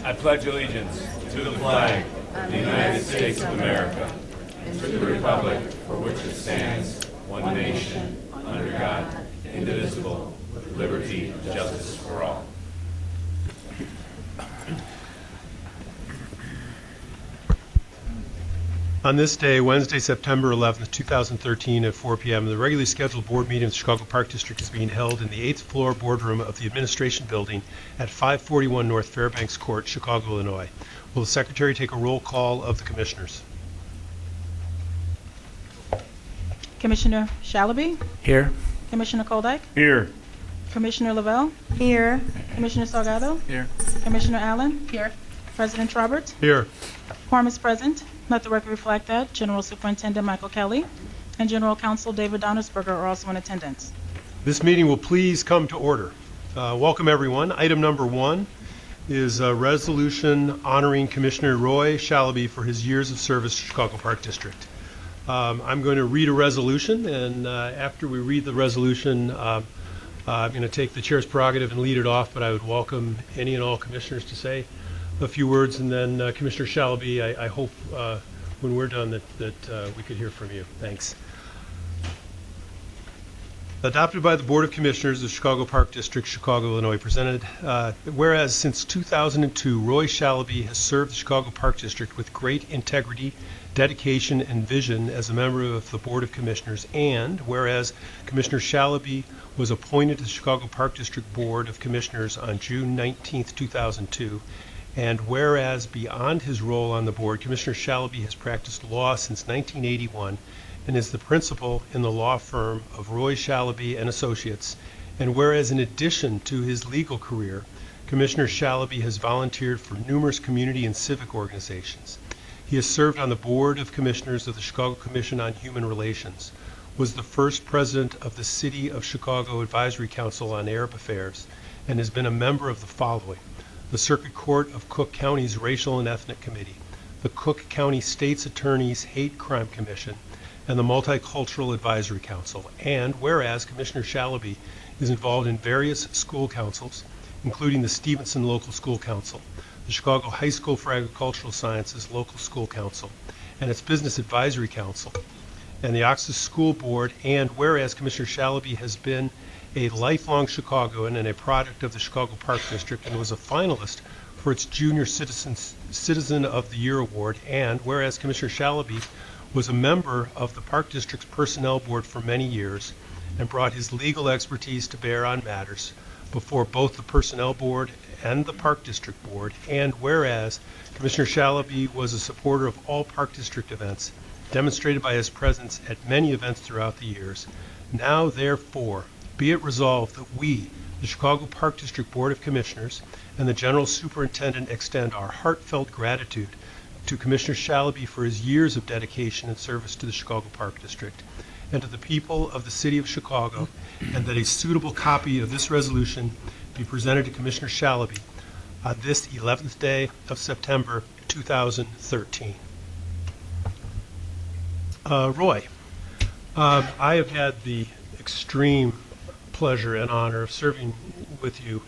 I pledge allegiance to the flag of the United States of America and to the republic for which it stands, one nation, under God, indivisible, with liberty and justice for all. On this day, Wednesday, September 11th, 2013 at 4 p.m., the regularly scheduled board meeting of the Chicago Park District is being held in the 8th floor boardroom of the Administration Building at 541 North Fairbanks Court, Chicago, Illinois. Will the Secretary take a roll call of the Commissioners? Commissioner Shalaby? Here. Commissioner Koldyke? Here. Commissioner Lavelle? Here. Commissioner Salgado? Here. Commissioner Allen? Here. President Roberts? Here. Quorum is present. Let the record reflect that General Superintendent Michael Kelly and General Counsel David Donnersberger are also in attendance. This meeting will please come to order. Welcome, everyone. Item number 1 is a resolution honoring Commissioner Roy Shalaby for his years of service to Chicago Park District. I'm going to read a resolution, and after we read the resolution, I'm going to take the chair's prerogative and lead it off, but I would welcome any and all commissioners to say a few words, and then Commissioner Shalaby, I hope when we're done that we could hear from you. Thanks. Adopted by the Board of Commissioners of Chicago Park District, Chicago, Illinois, presented, whereas since 2002, Roy Shalaby has served the Chicago Park District with great integrity, dedication, and vision as a member of the Board of Commissioners, and whereas Commissioner Shalaby was appointed to the Chicago Park District Board of Commissioners on June 19, 2002, and whereas beyond his role on the board, Commissioner Shalaby has practiced law since 1981 and is the principal in the law firm of Roy Shalaby and Associates, and whereas in addition to his legal career, Commissioner Shalaby has volunteered for numerous community and civic organizations. He has served on the Board of Commissioners of the Chicago Commission on Human Relations, was the first president of the City of Chicago Advisory Council on Arab Affairs, and has been a member of the following: the Circuit Court of Cook County's Racial and Ethnic Committee, the Cook County State's Attorney's Hate Crime Commission, and the Multicultural Advisory Council. And whereas Commissioner Shalaby is involved in various school councils, including the Stevenson Local School Council, the Chicago High School for Agricultural Sciences Local School Council, and its Business Advisory Council, and the Oxus School Board, and whereas Commissioner Shalaby has been a lifelong Chicagoan and a product of the Chicago Park District and was a finalist for its Junior Citizen of the Year Award, and whereas Commissioner Shalaby was a member of the Park District's Personnel Board for many years and brought his legal expertise to bear on matters before both the Personnel Board and the Park District Board, and whereas Commissioner Shalaby was a supporter of all Park District events, demonstrated by his presence at many events throughout the years, now therefore be it resolved that we, the Chicago Park District Board of Commissioners, and the General Superintendent extend our heartfelt gratitude to Commissioner Shalaby for his years of dedication and service to the Chicago Park District, and to the people of the City of Chicago, and that a suitable copy of this resolution be presented to Commissioner Shalaby on this 11th day of September 2013. Roy, I have had the extreme pleasure and honor of serving with you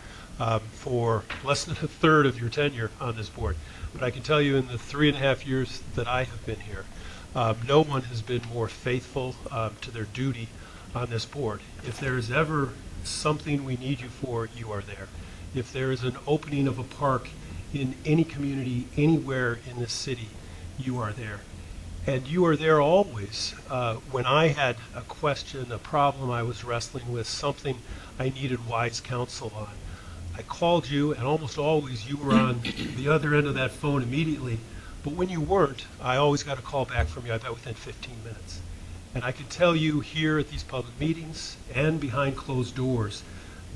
for less than a third of your tenure on this board. But I can tell you in the 3.5 years that I have been here, no one has been more faithful to their duty on this board. If there is ever something we need you for, you are there. If there is an opening of a park in any community, anywhere in this city, you are there. And you are there always. When I had a question, a problem I was wrestling with, something I needed wise counsel on, I called you, and almost always you were on the other end of that phone immediately. But when you weren't, I always got a call back from you, I bet within 15 minutes. And I can tell you here at these public meetings and behind closed doors,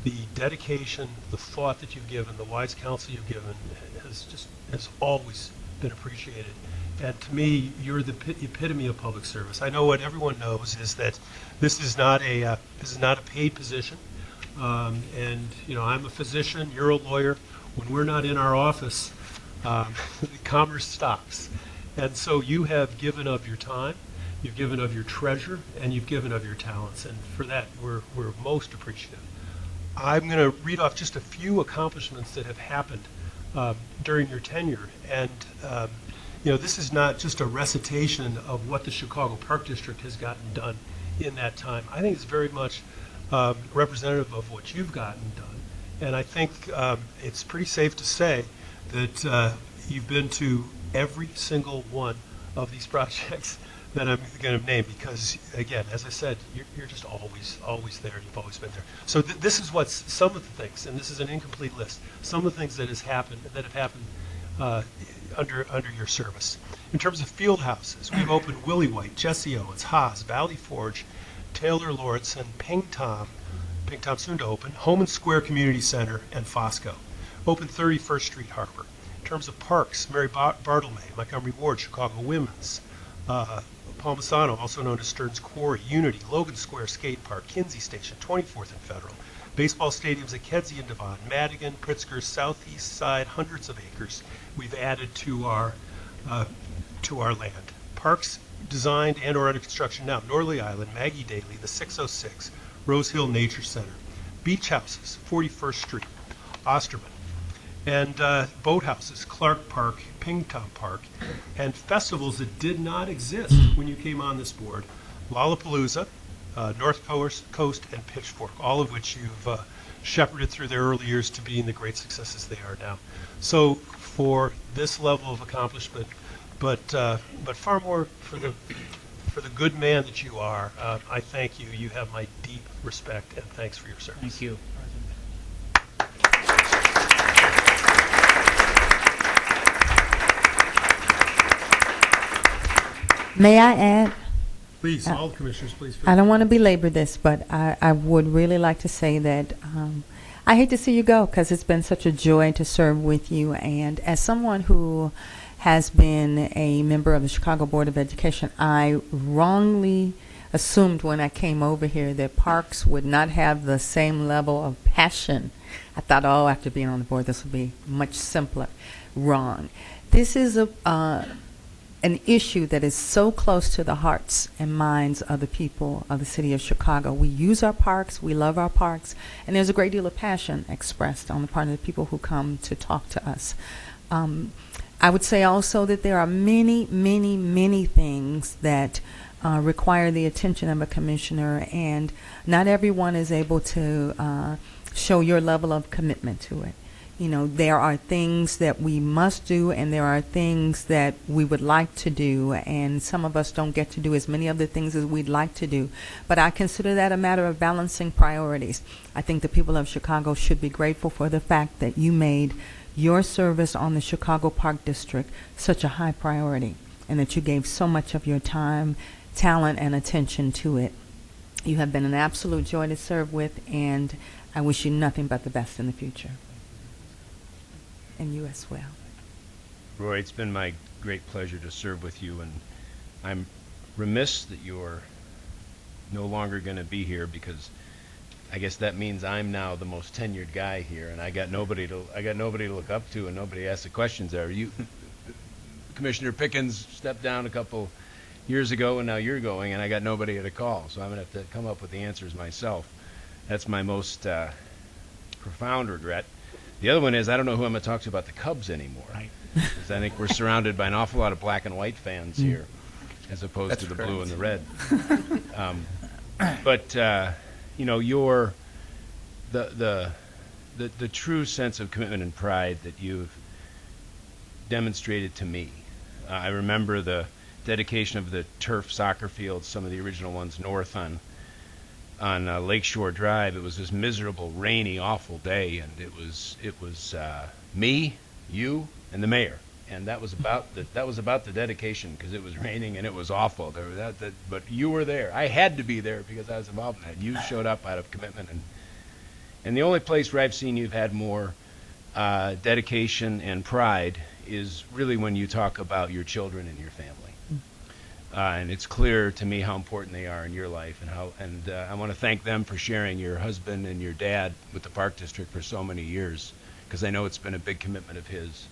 the dedication, the thought that you've given, the wise counsel you've given has always been appreciated. And to me, you're the epitome of public service. I know what everyone knows is that this is not a paid position. And you know, I'm a physician. You're a lawyer. When we're not in our office, the commerce stops. And so you have given of your time, you've given of your treasure, and you've given of your talents. And for that, we're most appreciative. I'm going to read off just a few accomplishments that have happened during your tenure. And, this is not just a recitation of what the Chicago Park District has gotten done in that time. I think it's very much representative of what you've gotten done. And I think it's pretty safe to say that you've been to every single one of these projects that I'm going to name because, again, as I said, you're just always there. You've always been there. So this is what's some of the things, and this is an incomplete list, some of the things that have happened under your service. In terms of field houses, we've opened Willie White, Jesse Owens, Haas, Valley Forge, Taylor Lawrence, and Ping Tom soon to open, Home and Square Community Center, and Fosco. Opened 31st Street Harbor. In terms of parks, Mary Bartlemay, Montgomery Ward, Chicago Women's, Palmisano, also known as Stearns Quarry, Unity, Logan Square Skate Park, Kinsey Station, 24th and Federal. Baseball stadiums at Kedzie and Devon, Madigan, Pritzker, Southeast Side, hundreds of acres we've added to our land. Parks designed and or under construction now, Norley Island, Maggie Daly, the 606, Rose Hill Nature Center. Beach houses, 41st Street, Osterman. And boathouses, Clark Park, Pingtom Park, and festivals that did not exist when you came on this board, Lollapalooza, North Coast, and Pitchfork, all of which you've shepherded through their early years to being the great successes they are now. So for this level of accomplishment, but far more for the good man that you are, I thank you. You have my deep respect, and thanks for your service. Thank you. May I add? Please, all the commissioners, please. I don't want to belabor this, but I would really like to say that I hate to see you go because it's been such a joy to serve with you. And as someone who has been a member of the Chicago Board of Education, I wrongly assumed when I came over here that parks would not have the same level of passion. I thought, oh, after being on the board, this would be much simpler. Wrong. This is an issue that is so close to the hearts and minds of the people of the city of Chicago. We use our parks, we love our parks, and there's a great deal of passion expressed on the part of the people who come to talk to us. I would say also that there are many, many, many things that require the attention of a commissioner, and not everyone is able to show your level of commitment to it. You know, there are things that we must do, and there are things that we would like to do, and some of us don't get to do as many of the things as we'd like to do. But I consider that a matter of balancing priorities. I think the people of Chicago should be grateful for the fact that you made your service on the Chicago Park District such a high priority, and that you gave so much of your time, talent, and attention to it. You have been an absolute joy to serve with, and I wish you nothing but the best in the future. And you as well. Roy, it's been my great pleasure to serve with you, and I'm remiss that you're no longer going to be here, because I guess that means I'm now the most tenured guy here, and I got nobody to look up to, and nobody asks the questions there. You, Commissioner Pickens, stepped down a couple years ago, and now you're going, and I got nobody to call, so I'm going to have to come up with the answers myself. That's my most profound regret. The other one is I don't know who I'm going to talk to about the Cubs anymore. Right. Because I think we're surrounded by an awful lot of black and white fans here, as opposed to the blue and the red. But your the true sense of commitment and pride that you've demonstrated to me. I remember the dedication of the turf soccer fields, some of the original ones north on Lakeshore Drive. It was this miserable, rainy, awful day, and it was me, you, and the mayor, and that was about the dedication, because it was raining and it was awful. But you were there. I had to be there because I was involved in it. You showed up out of commitment, and the only place where I've seen you've had more dedication and pride is really when you talk about your children and your family. And it's clear to me how important they are in your life, and I want to thank them for sharing your husband and your dad with the Park District for so many years, because I know it's been a big commitment of his,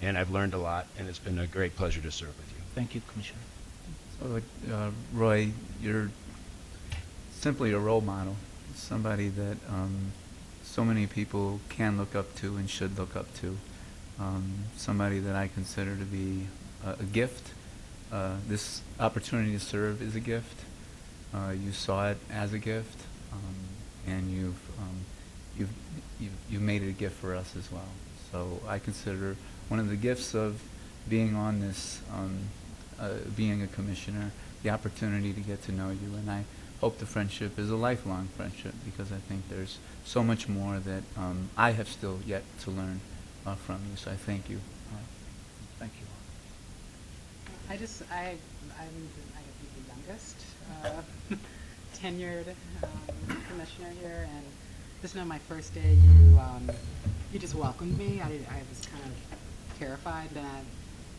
and I've learned a lot, and it's been a great pleasure to serve with you. Thank you, Commissioner. So, Roy, you're simply a role model, somebody that so many people can look up to and should look up to. somebody that I consider to be a gift. This opportunity to serve is a gift. You saw it as a gift, and you've made it a gift for us as well. So I consider one of the gifts of being on this, being a commissioner, the opportunity to get to know you, and I hope the friendship is a lifelong friendship, because I think there's so much more that I have still yet to learn from you. So I thank you. Thank you. I'm the youngest tenured commissioner here, and just know my first day you just welcomed me. I was kind of terrified,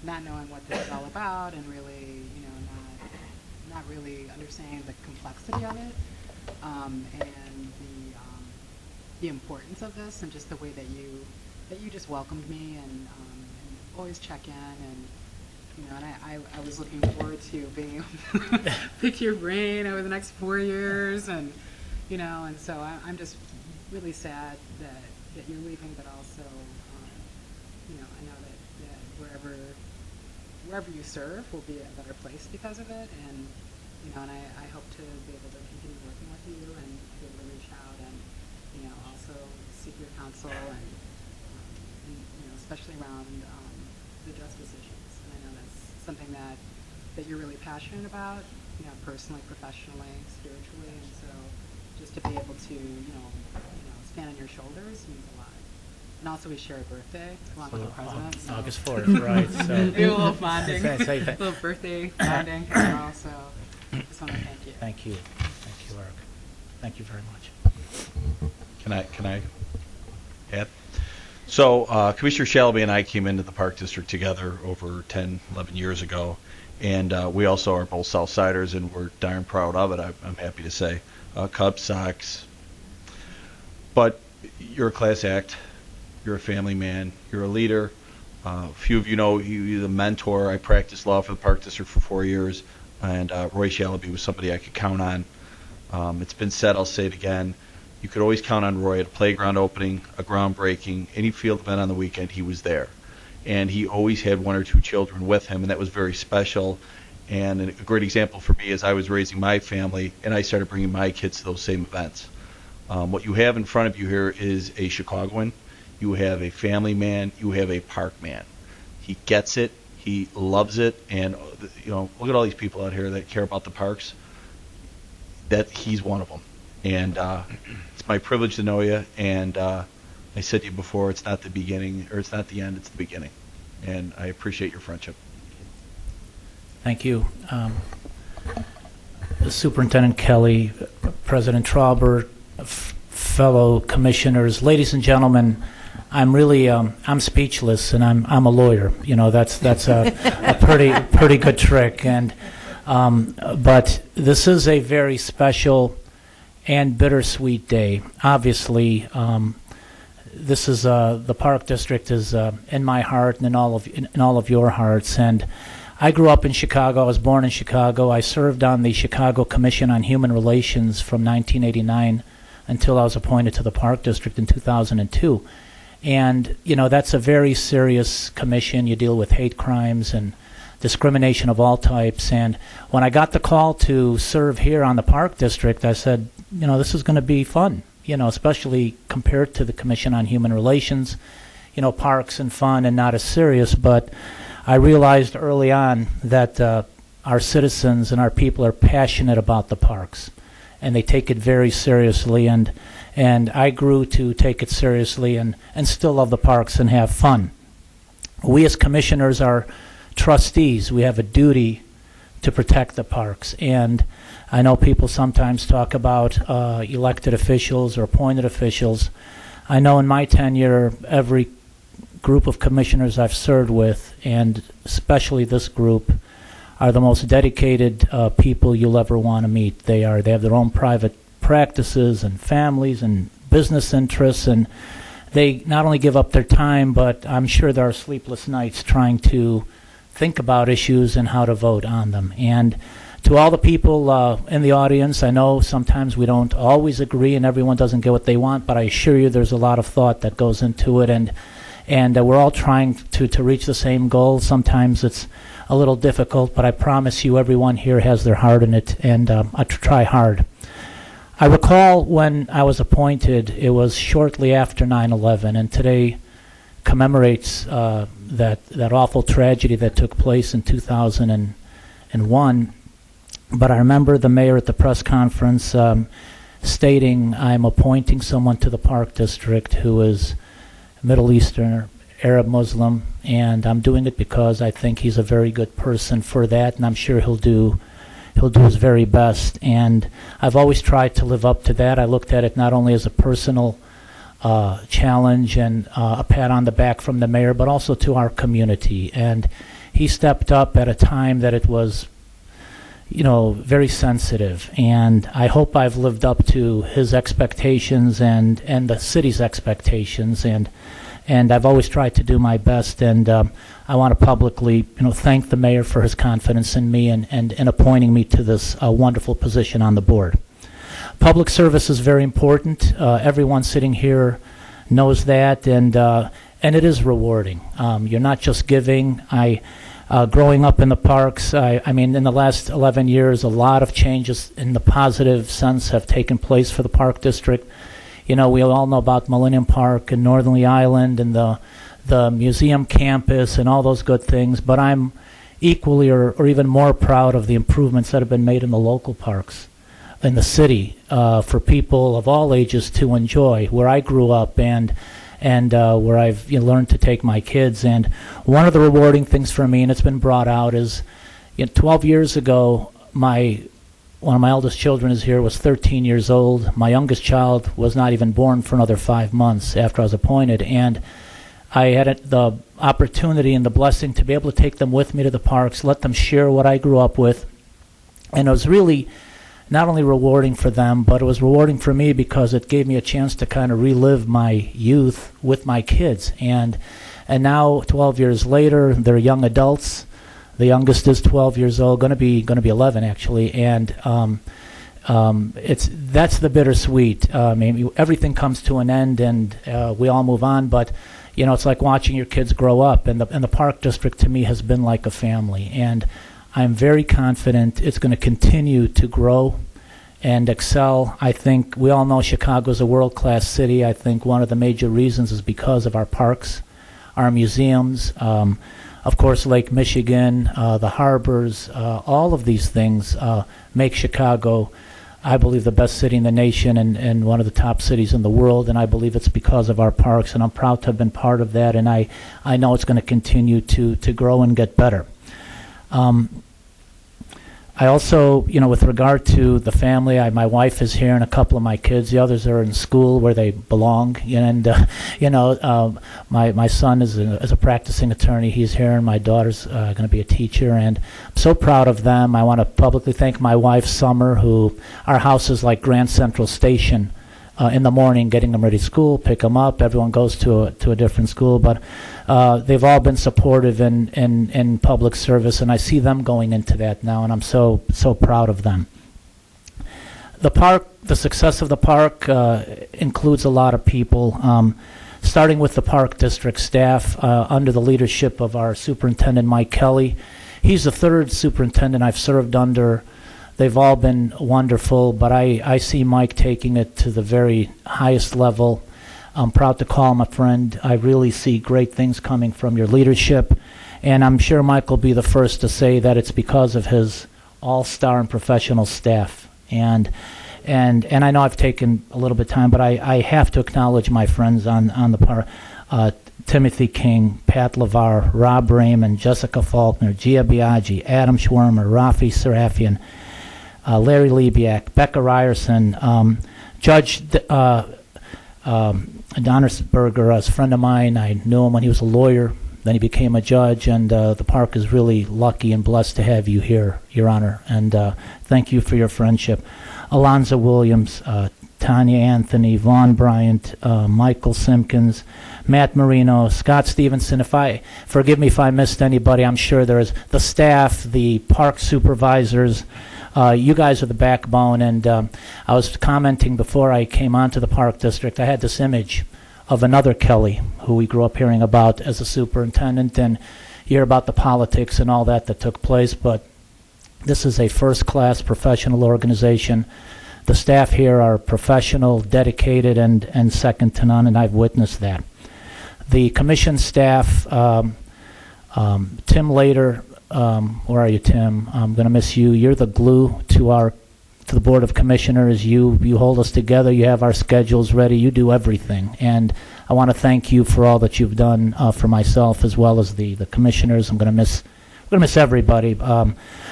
not knowing what this is all about, and really, not really understanding the complexity of it, and the importance of this, and just the way that you just welcomed me, and always check in, and and I was looking forward to being able to pick your brain over the next 4 years, and and so I'm just really sad that you're leaving, but also I know that wherever you serve will be a better place because of it, and and I hope to be able to continue working with you and be able to reach out and also seek your counsel, and especially around the justice issues. And I know that's something that you're really passionate about, personally, professionally, spiritually, and so just to be able to stand on your shoulders means a lot. And also, we share a birthday along with the president. So. August 4th, right? So do a little bonding, a say little birthday bonding as well. So just want to thank you. Thank you, Eric. Thank you very much. Can I add? So Commissioner Shalaby and I came into the Park District together over 10, 11 years ago, and we also are both Southsiders, and we're darn proud of it, I'm happy to say. Cubs, Sox. But you're a class act. You're a family man. You're a leader. A few of you know you're the mentor. I practiced law for the Park District for 4 years, and Roy Shalaby was somebody I could count on. It's been said, I'll say it again. You could always count on Roy at a playground opening, a groundbreaking, any field event on the weekend, he was there. And he always had 1 or 2 children with him, and that was very special. And a great example for me is I was raising my family, and I started bringing my kids to those same events. What you have in front of you here is a Chicagoan. You have a family man. You have a park man. He gets it. He loves it. And, look at all these people out here that care about the parks. That he's one of them. And it's my privilege to know you. And I said to you before, it's not the beginning, or it's not the end, it's the beginning. And I appreciate your friendship. Thank you. Superintendent Kelly, President Traubert, fellow commissioners, ladies and gentlemen, I'm really I'm speechless, and I'm a lawyer. That's a pretty good trick. And but this is a very special and bittersweet day. Obviously, this is the Park District is in my heart and in all of your hearts. And I grew up in Chicago. I was born in Chicago. I served on the Chicago Commission on Human Relations from 1989 until I was appointed to the Park District in 2002. And, that's a very serious commission. You deal with hate crimes and discrimination of all types. And when I got the call to serve here on the Park District, I said, this is going to be fun, especially compared to the Commission on Human Relations, parks and fun and not as serious. But I realized early on that our citizens and our people are passionate about the parks, and they take it very seriously, and I grew to take it seriously and still love the parks and have fun. We as commissioners are trustees. We have a duty to protect the parks, and I know people sometimes talk about elected officials or appointed officials. I know in my tenure, every group of commissioners I've served with, and especially this group, are the most dedicated people you'll ever want to meet. They have their own private practices and families and business interests, and they not only give up their time, but I'm sure there are sleepless nights trying to think about issues and how to vote on them. And to all the people in the audience, I know sometimes we don't always agree and everyone doesn't get what they want, but I assure you there's a lot of thought that goes into it. And and we're all trying to reach the same goal. Sometimes it's a little difficult, but I promise you everyone here has their heart in it, and I try hard. I recall when I was appointed, it was shortly after 9/11, and today commemorates that awful tragedy that took place in 2001. But I remember the mayor at the press conference stating, I'm appointing someone to the Park District who is Middle Eastern, Arab Muslim, and I'm doing it because I think he's a very good person for that, and I'm sure he'll do his very best. And I've always tried to live up to that. I looked at it not only as a personal challenge and a pat on the back from the mayor, but also to our community. And he stepped up at a time that it was, very sensitive. And I hope I've lived up to his expectations and the city's expectations. And I've always tried to do my best. And I want to publicly, thank the mayor for his confidence in me and appointing me to this wonderful position on the board. Public service is very important. Everyone sitting here knows that, and it is rewarding. You're not just giving. Growing up in the parks, in the last 11 years, a lot of changes in the positive sense have taken place for the Park District. We all know about Millennium Park and Northern Lee Island and the museum campus and all those good things, but I'm equally or even more proud of the improvements that have been made in the local parks in the city for people of all ages to enjoy, where I grew up and where I've learned to take my kids. And one of the rewarding things for me, and it's been brought out, is 12 years ago, one of my eldest children is here, was 13 years old. My youngest child was not even born for another 5 months after I was appointed. And I had the opportunity and the blessing to be able to take them with me to the parks, let them share what I grew up with. And it was really not only rewarding for them, but it was rewarding for me because it gave me a chance to kind of relive my youth with my kids. And now, 12 years later, they're young adults. The youngest is 12 years old, going to be 11 actually, and that's the bittersweet. Everything comes to an end, and we all move on. But it's like watching your kids grow up, and the Park District to me has been like a family, and I'm very confident it's going to continue to grow and excel. I think we all know Chicago is a world-class city. I think one of the major reasons is because of our parks, our museums, of course, Lake Michigan, the harbors, all of these things make Chicago, I believe, the best city in the nation and one of the top cities in the world, and I believe it's because of our parks, and I'm proud to have been part of that, and I know it's going to continue to grow and get better. I also, with regard to the family, my wife is here and a couple of my kids. The others are in school where they belong. And, my son is a practicing attorney. He's here, and my daughter's going to be a teacher. And I'm so proud of them. I want to publicly thank my wife, Summer, who our house is like Grand Central Station. In the morning, getting them ready to school, pick them up. Everyone goes to a different school, but they've all been supportive in public service, and I see them going into that now, and I'm so proud of them. The park, the success of the park includes a lot of people, starting with the Park District staff under the leadership of our superintendent, Mike Kelly. He's the third superintendent I've served under. They've all been wonderful, but I see Mike taking it to the very highest level. I'm proud to call him a friend. I really see great things coming from your leadership, and I'm sure Mike will be the first to say that it's because of his all-star and professional staff. And I know I've taken a little bit of time, but I have to acknowledge my friends on the part. Timothy King, Pat LeVar, Rob Raymond, Jessica Faulkner, Gia Biaggi, Adam Schwermer, Rafi Serafian, Larry Liebiak, Becca Ryerson, Judge Donnersberger, a friend of mine. I knew him when he was a lawyer. Then he became a judge, and the park is really lucky and blessed to have you here, Your Honor. And thank you for your friendship. Alonzo Williams, Tanya Anthony, Vaughn Bryant, Michael Simpkins, Matt Marino, Scott Stevenson. Forgive me if I missed anybody. I'm sure there is the staff, the park supervisors. You guys are the backbone, and I was commenting before I came onto the Park District. I had this image another Kelly, who we grew up hearing about as a superintendent, and hear about the politics and all that took place. But this is a first-class professional organization. The staff here are professional, dedicated, and second to none, and I've witnessed that. The commission staff, Tim Later, where are you, Tim? I'm going to miss you. You're the glue to the Board of Commissioners. You hold us together. You have our schedules ready. You do everything. And I want to thank you for all that you've done for myself as well as the commissioners. We're going to miss everybody.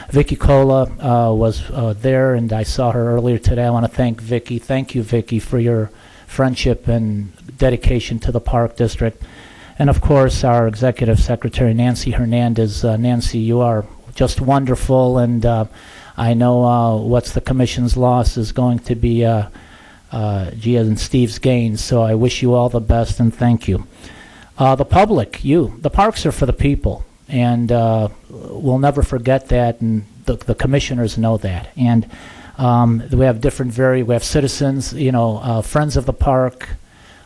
Vicki Cola was there, and I saw her earlier today. I want to thank Vicki. Thank you, Vicki, for your friendship and dedication to the Park District. And, of course, our Executive Secretary, Nancy Hernandez. Nancy, you are just wonderful, and I know what's the Commission's loss is going to be Gia and Steve's gains, so I wish you all the best, and thank you. The public, the parks are for the people, and we'll never forget that, and the commissioners know that. And we have we have citizens, friends of the park,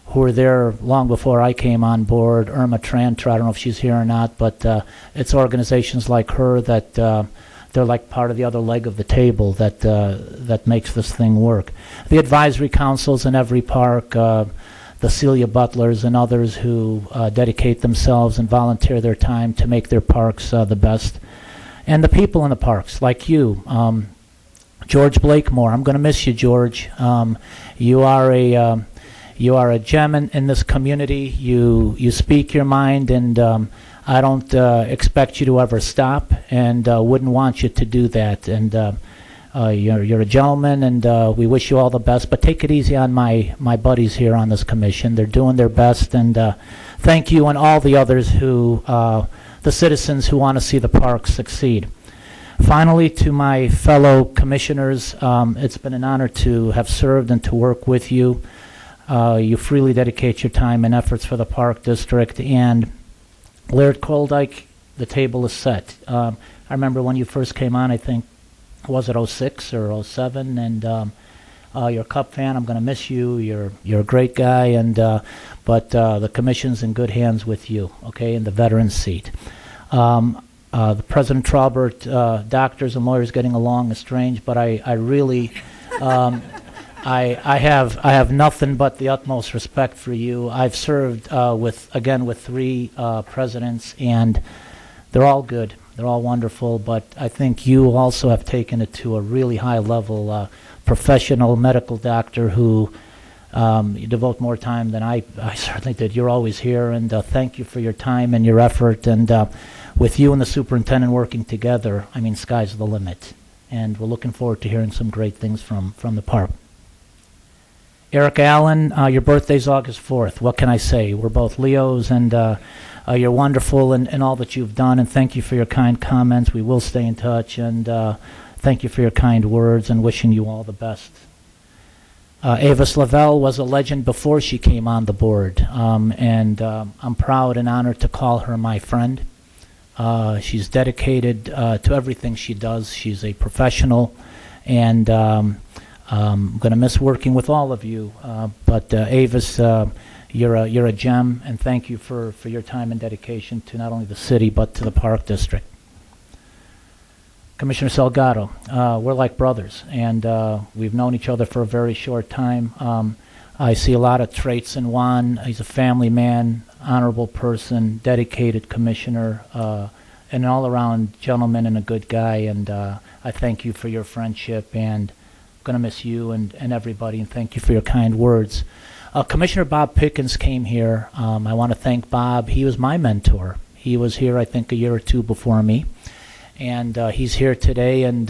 who were there long before I came on board. Irma Tranter, I don't know if she's here or not, but it's organizations like her that they're like part of the other leg of the table that makes this thing work. The advisory councils in every park, the Celia Butlers and others who dedicate themselves and volunteer their time to make their parks the best. And the people in the parks, like you. George Blakemore, I'm going to miss you, George. You are a gem in this community. You speak your mind, and I don't expect you to ever stop, and wouldn't want you to do that. And you're a gentleman, and we wish you all the best. But take it easy on my buddies here on this commission. They're doing their best, and thank you and all the others the citizens who want to see the park succeed. Finally, to my fellow commissioners, it's been an honor to have served and to work with you. You freely dedicate your time and efforts for the Park District. And Laird Koldyke, the table is set. I remember when you first came on, I think, was it 06 or 07? And you're a Cup fan. I'm going to miss you. You're a great guy. And but the commission's in good hands with you, okay, in the veteran seat. The President Traubert, doctors and lawyers getting along is strange, but I really... I have nothing but the utmost respect for you. I've served with 3 presidents, and they're all good. They're all wonderful, but I think you also have taken it to a really high level. Professional medical doctor who you devote more time than I certainly did. You're always here, and thank you for your time and your effort. And with you and the superintendent working together, I mean, sky's the limit. And we're looking forward to hearing some great things from the park. Eric Allen, your birthday's August 4th. What can I say? We're both Leos, and you're wonderful in all that you've done, and thank you for your kind comments. We will stay in touch, and thank you for your kind words, and wishing you all the best. Avis Lavelle was a legend before she came on the board, and I'm proud and honored to call her my friend. She's dedicated to everything she does. She's a professional, and I'm going to miss working with all of you, but Avis, you're a gem, and thank you for your time and dedication to not only the city but to the Park District. Commissioner Salgado, we're like brothers, and we've known each other for a very short time. I see a lot of traits in Juan. He's a family man, honorable person, dedicated commissioner, and an all-around gentleman and a good guy, and I thank you for your friendship, and going to miss you and everybody, and thank you for your kind words. Commissioner Bob Pickens came here. I want to thank Bob. He was my mentor. He was here, I think, a year or two before me, and he's here today. And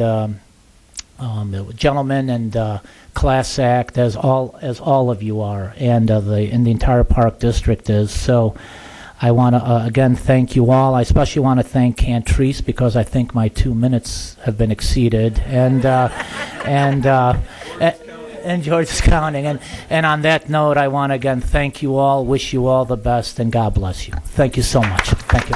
gentleman and class act, as all of you are, and the entire Park District is. So I want to again thank you all. I especially want to thank Cantrice, because I think my 2 minutes have been exceeded, and George is counting. And on that note, I want to again thank you all, wish you all the best, and God bless you. Thank you so much. Thank you.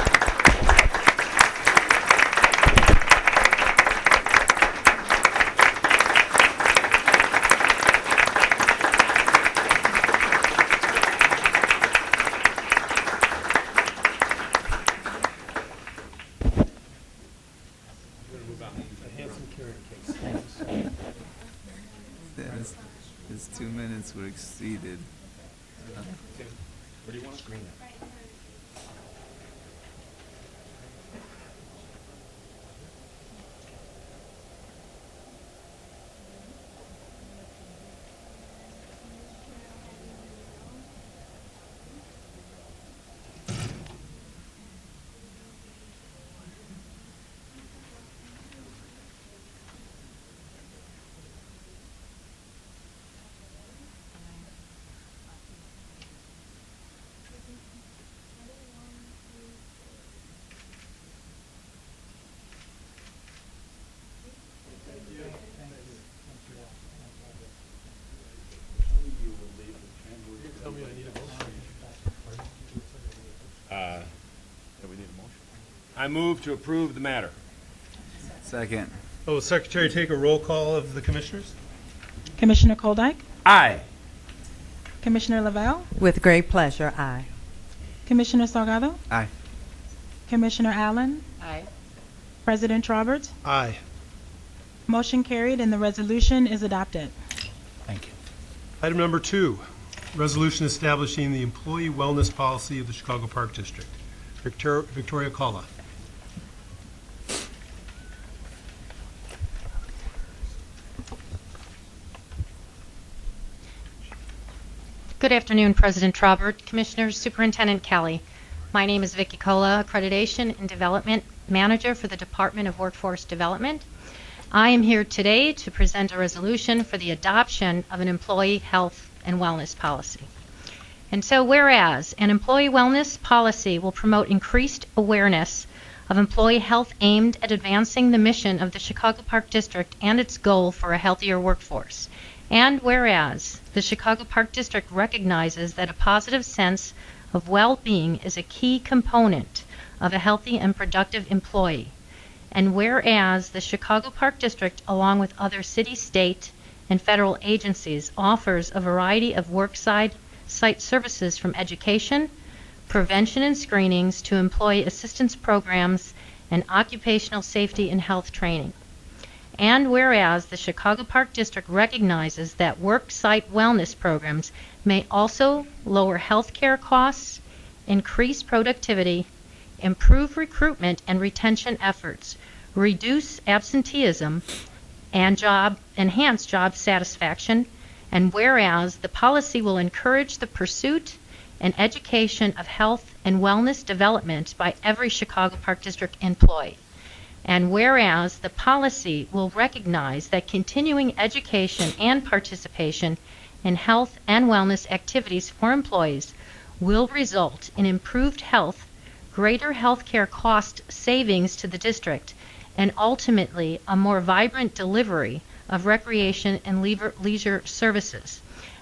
Seated. Where do you want to screen that? I move to approve the matter. Second. Will the Secretary take a roll call of the commissioners? Commissioner Koldyke, Aye. Commissioner Lavelle, With great pleasure, aye. Commissioner Salgado, Aye. Commissioner Allen, Aye. President Trobert. Aye. Motion carried and the resolution is adopted. Thank you. Item number 2, resolution establishing the employee wellness policy of the Chicago Park District. Victoria Calla. Good afternoon, President Trobert, Commissioners, Superintendent Kelly. My name is Vicki Cola, Accreditation and Development Manager for the Department of Workforce Development. I am here today to present a resolution for the adoption of an employee health and wellness policy. And so, whereas an employee wellness policy will promote increased awareness of employee health aimed at advancing the mission of the Chicago Park District and its goal for a healthier workforce. And whereas the Chicago Park District recognizes that a positive sense of well-being is a key component of a healthy and productive employee. And whereas the Chicago Park District, along with other city, state, and federal agencies, offers a variety of worksite services from education, prevention and screenings to employee assistance programs and occupational safety and health training. And whereas the Chicago Park District recognizes that worksite wellness programs may also lower health care costs, increase productivity, improve recruitment and retention efforts, reduce absenteeism, and enhance job satisfaction. And whereas the policy will encourage the pursuit and education of health and wellness development by every Chicago Park District employee. And whereas the policy will recognize that continuing education and participation in health and wellness activities for employees will result in improved health, greater health care cost savings to the district, and ultimately a more vibrant delivery of recreation and leisure services.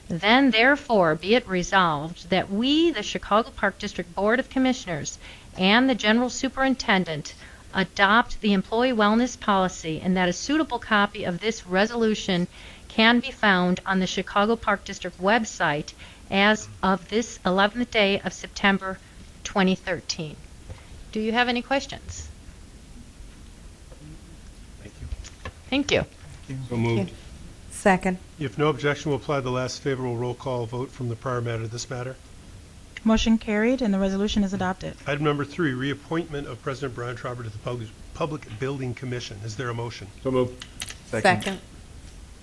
Then, therefore, be it resolved that we, the Chicago Park District Board of Commissioners, and the General Superintendent adopt the employee wellness policy, and that a suitable copy of this resolution can be found on the Chicago Park District website as of this 11th day of September 2013. Do you have any questions? Thank you. So moved. Second. If no objection, we'll apply the last favorable roll call vote from the prior matter to this matter. Motion carried and the resolution is adopted. Item number 3, reappointment of President Brian Trobert to the Public Building Commission. Is there a motion? So moved. Second.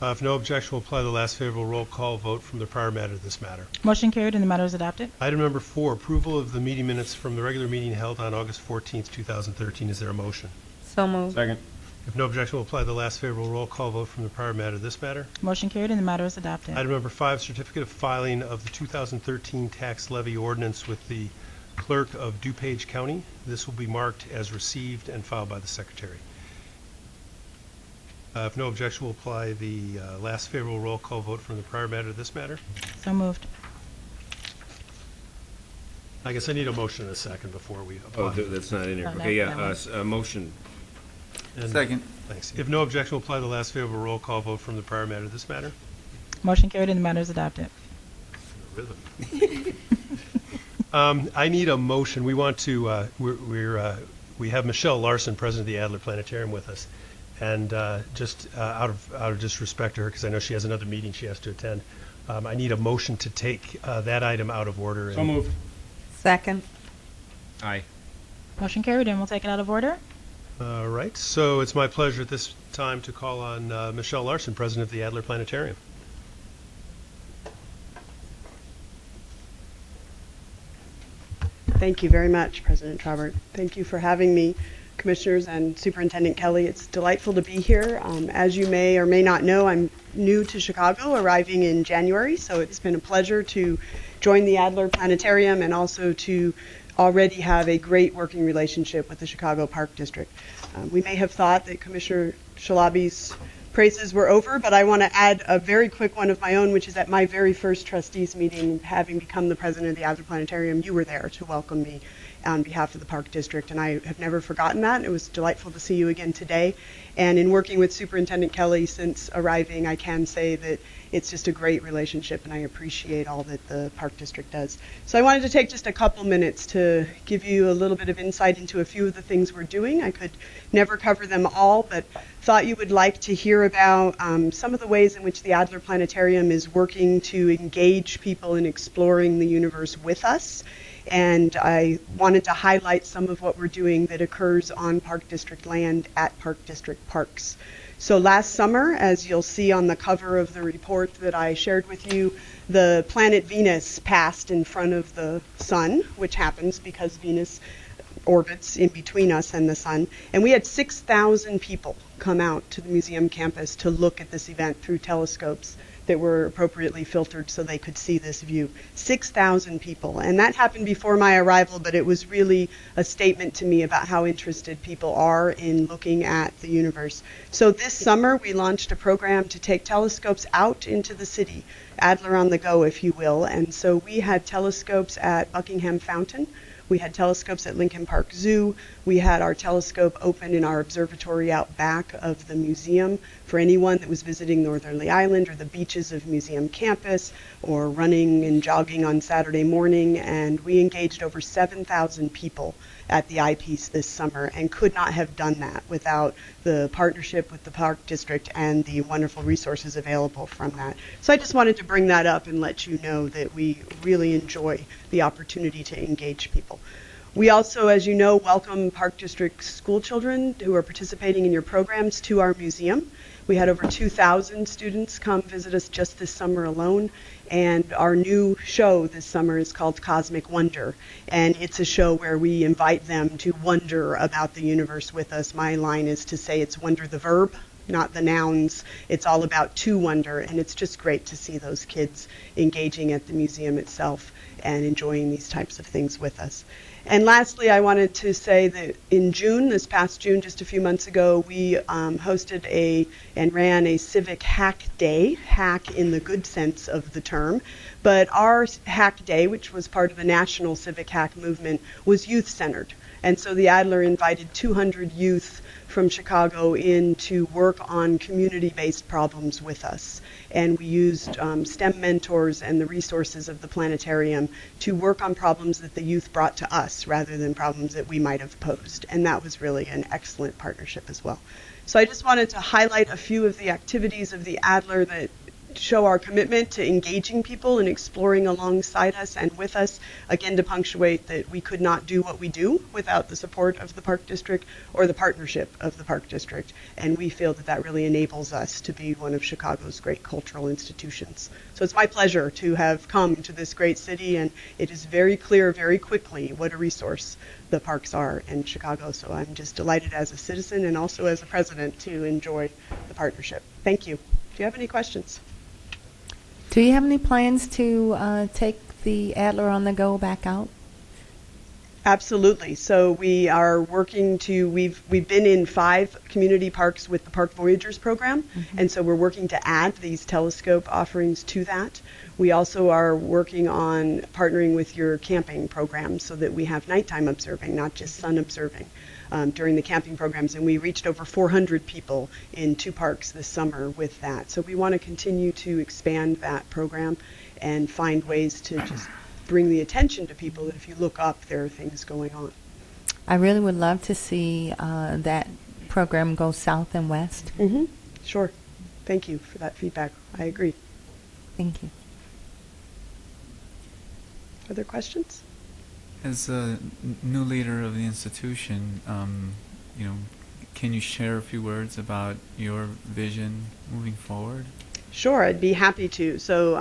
If no objection, we'll apply the last favorable roll call vote from the prior matter to this matter. Motion carried and the matter is adopted. Item number 4, approval of the meeting minutes from the regular meeting held on August 14th, 2013. Is there a motion? So moved. Second. If no objection, we'll apply the last favorable roll call vote from the prior matter to this matter. Motion carried and the matter is adopted. Item number 5, certificate of filing of the 2013 tax levy ordinance with the clerk of DuPage County. This will be marked as received and filed by the secretary. If no objection, we'll apply the last favorable roll call vote from the prior matter to this matter. So moved. I guess I need a motion in a second before we apply. Oh, that's not in here. Oh, no, Okay, that one. yeah, motion. And- Second. Thanks. If no objection, we'll apply the last favorable roll call vote from the prior matter to this matter. Motion carried and the matter is adopted. Rhythm. I need a motion. We want to, we have Michelle Larson, president of the Adler Planetarium, with us. And just out of just respect to her, because I know she has another meeting she has to attend, I need a motion to take that item out of order. So moved. Second. Aye. Motion carried, and we'll take it out of order. All right, so it's my pleasure at this time to call on Michelle Larson, President of the Adler Planetarium. Thank you very much, President Traubert. Thank you for having me, Commissioners and Superintendent Kelly. It's delightful to be here. As you may or may not know, I'm new to Chicago, arriving in January, so it's been a pleasure to join the Adler Planetarium and also to already have a great working relationship with the Chicago Park District. We may have thought that Commissioner Shalaby's praises were over, but I want to add a very quick one of my own, which is at my very first trustees meeting, having become the president of the Adler Planetarium, you were there to welcome me on behalf of the Park District, and I have never forgotten that. It was delightful to see you again today. And in working with Superintendent Kelly since arriving, I can say that it's just a great relationship, and I appreciate all that the Park District does. So I wanted to take just a couple minutes to give you a little bit of insight into a few of the things we're doing. I could never cover them all, but thought you would like to hear about some of the ways in which the Adler Planetarium is working to engage people in exploring the universe with us. And I wanted to highlight some of what we're doing that occurs on Park District land at Park District parks. So last summer, as you'll see on the cover of the report that I shared with you, the planet Venus passed in front of the sun, which happens because Venus orbits in between us and the sun. And we had 6,000 people come out to the museum campus to look at this event through telescopes that were appropriately filtered so they could see this view. 6,000 people. And that happened before my arrival, but it was really a statement to me about how interested people are in looking at the universe. So this summer, we launched a program to take telescopes out into the city, Adler on the go, if you will. And so we had telescopes at Buckingham Fountain. We had telescopes at Lincoln Park Zoo. We had our telescope open in our observatory out back of the museum for anyone that was visiting Northerly Island or the beaches of museum campus or running and jogging on Saturday morning. And we engaged over 7,000 people at the eyepiece this summer and could not have done that without the partnership with the Park District and the wonderful resources available from that. So I just wanted to bring that up and let you know that we really enjoy the opportunity to engage people. We also, as you know, welcome Park District school children who are participating in your programs to our museum. We had over 2,000 students come visit us just this summer alone, and our new show this summer is called Cosmic Wonder, and it's a show where we invite them to wonder about the universe with us. My line is to say it's wonder the verb, not the nouns. It's all about to wonder, and it's just great to see those kids engaging at the museum itself and enjoying these types of things with us. And lastly, I wanted to say that in June, this past June, just a few months ago, we hosted and ran a civic hack day, hack in the good sense of the term. But our hack day, which was part of the national civic hack movement, was youth-centered. And so the Adler invited 200 youth from Chicago in to work on community-based problems with us. And we used STEM mentors and the resources of the planetarium to work on problems that the youth brought to us rather than problems that we might have posed. And that was really an excellent partnership as well. So I just wanted to highlight a few of the activities of the Adler that show our commitment to engaging people and exploring alongside us and with us, again to punctuate that we could not do what we do without the support of the Park District or the partnership of the Park District, and we feel that that really enables us to be one of Chicago's great cultural institutions. So it's my pleasure to have come to this great city, and it is very clear very quickly what a resource the parks are in Chicago, so I'm just delighted as a citizen and also as a president to enjoy the partnership. Thank you. Do you have any questions? Do you have any plans to take the Adler on the go back out? Absolutely. So we are working to, we've been in 5 community parks with the Park Voyagers program, and so we're working to add these telescope offerings to that. We also are working on partnering with your camping program so that we have nighttime observing, not just sun observing. During the camping programs, and we reached over 400 people in 2 parks this summer with that. So we want to continue to expand that program and find ways to just bring the attention to people that if you look up, there are things going on. I really would love to see that program go south and west. Sure. Thank you for that feedback. I agree. Thank you. Other questions? As a new leader of the institution, can you share a few words about your vision moving forward? Sure, I'd be happy to. So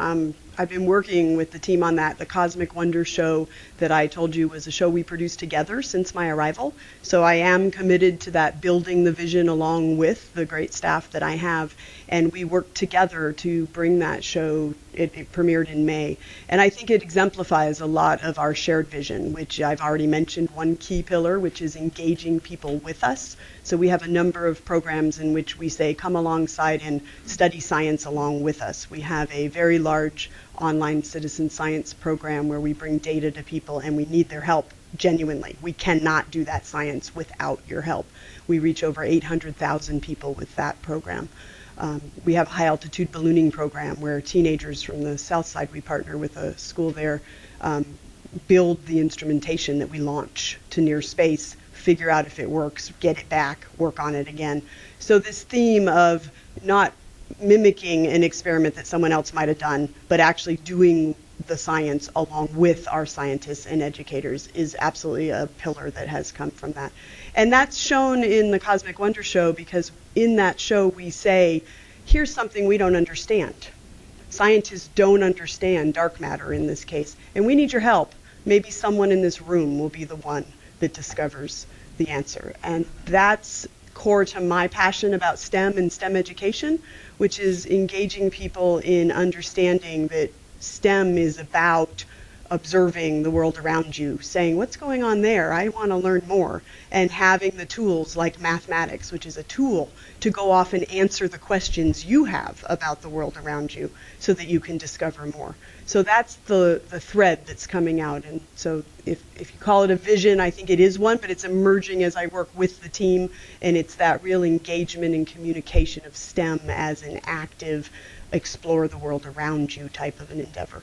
I've been working with the team on that. The Cosmic Wonder show that I told you was a show we produced together since my arrival. So I am committed to that, building the vision along with the great staff that I have. And we worked together to bring that show. It premiered in May. And I think it exemplifies a lot of our shared vision, which I've already mentioned, one key pillar, which is engaging people with us. So we have a number of programs in which we say, come alongside and study science along with us. We have a very large online citizen science program where we bring data to people, and we need their help genuinely. We cannot do that science without your help. We reach over 800,000 people with that program. We have a high altitude ballooning program where teenagers from the south side, we partner with a school there, build the instrumentation that we launch to near space, figure out if it works, get it back, work on it again. So this theme of not mimicking an experiment that someone else might have done, but actually doing the science along with our scientists and educators is absolutely a pillar that has come from that. And that's shown in the Cosmic Wonder show, because in that show we say, here's something we don't understand. Scientists don't understand dark matter in this case, and we need your help. Maybe someone in this room will be the one that discovers the answer. And that's core to my passion about STEM and STEM education, which is engaging people in understanding that STEM is about observing the world around you, saying, what's going on there? I want to learn more. And having the tools like mathematics, which is a tool to go off and answer the questions you have about the world around you so that you can discover more. So that's the thread that's coming out. And so if you call it a vision, I think it is one, but it's emerging as I work with the team, and it's that real engagement and communication of STEM as an active, explore the world around you type of an endeavor.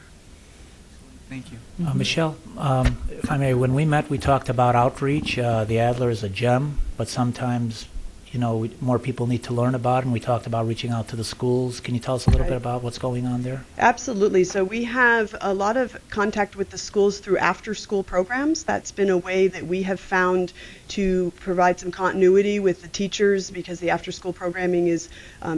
Thank you. Michelle, if I may, when we met, we talked about outreach. The Adler is a gem, but sometimes, more people need to learn about it, and we talked about reaching out to the schools. Can you tell us a little bit about what's going on there? Absolutely. So we have a lot of contact with the schools through after-school programs. That's been a way that we have found to provide some continuity with the teachers, because the after-school programming is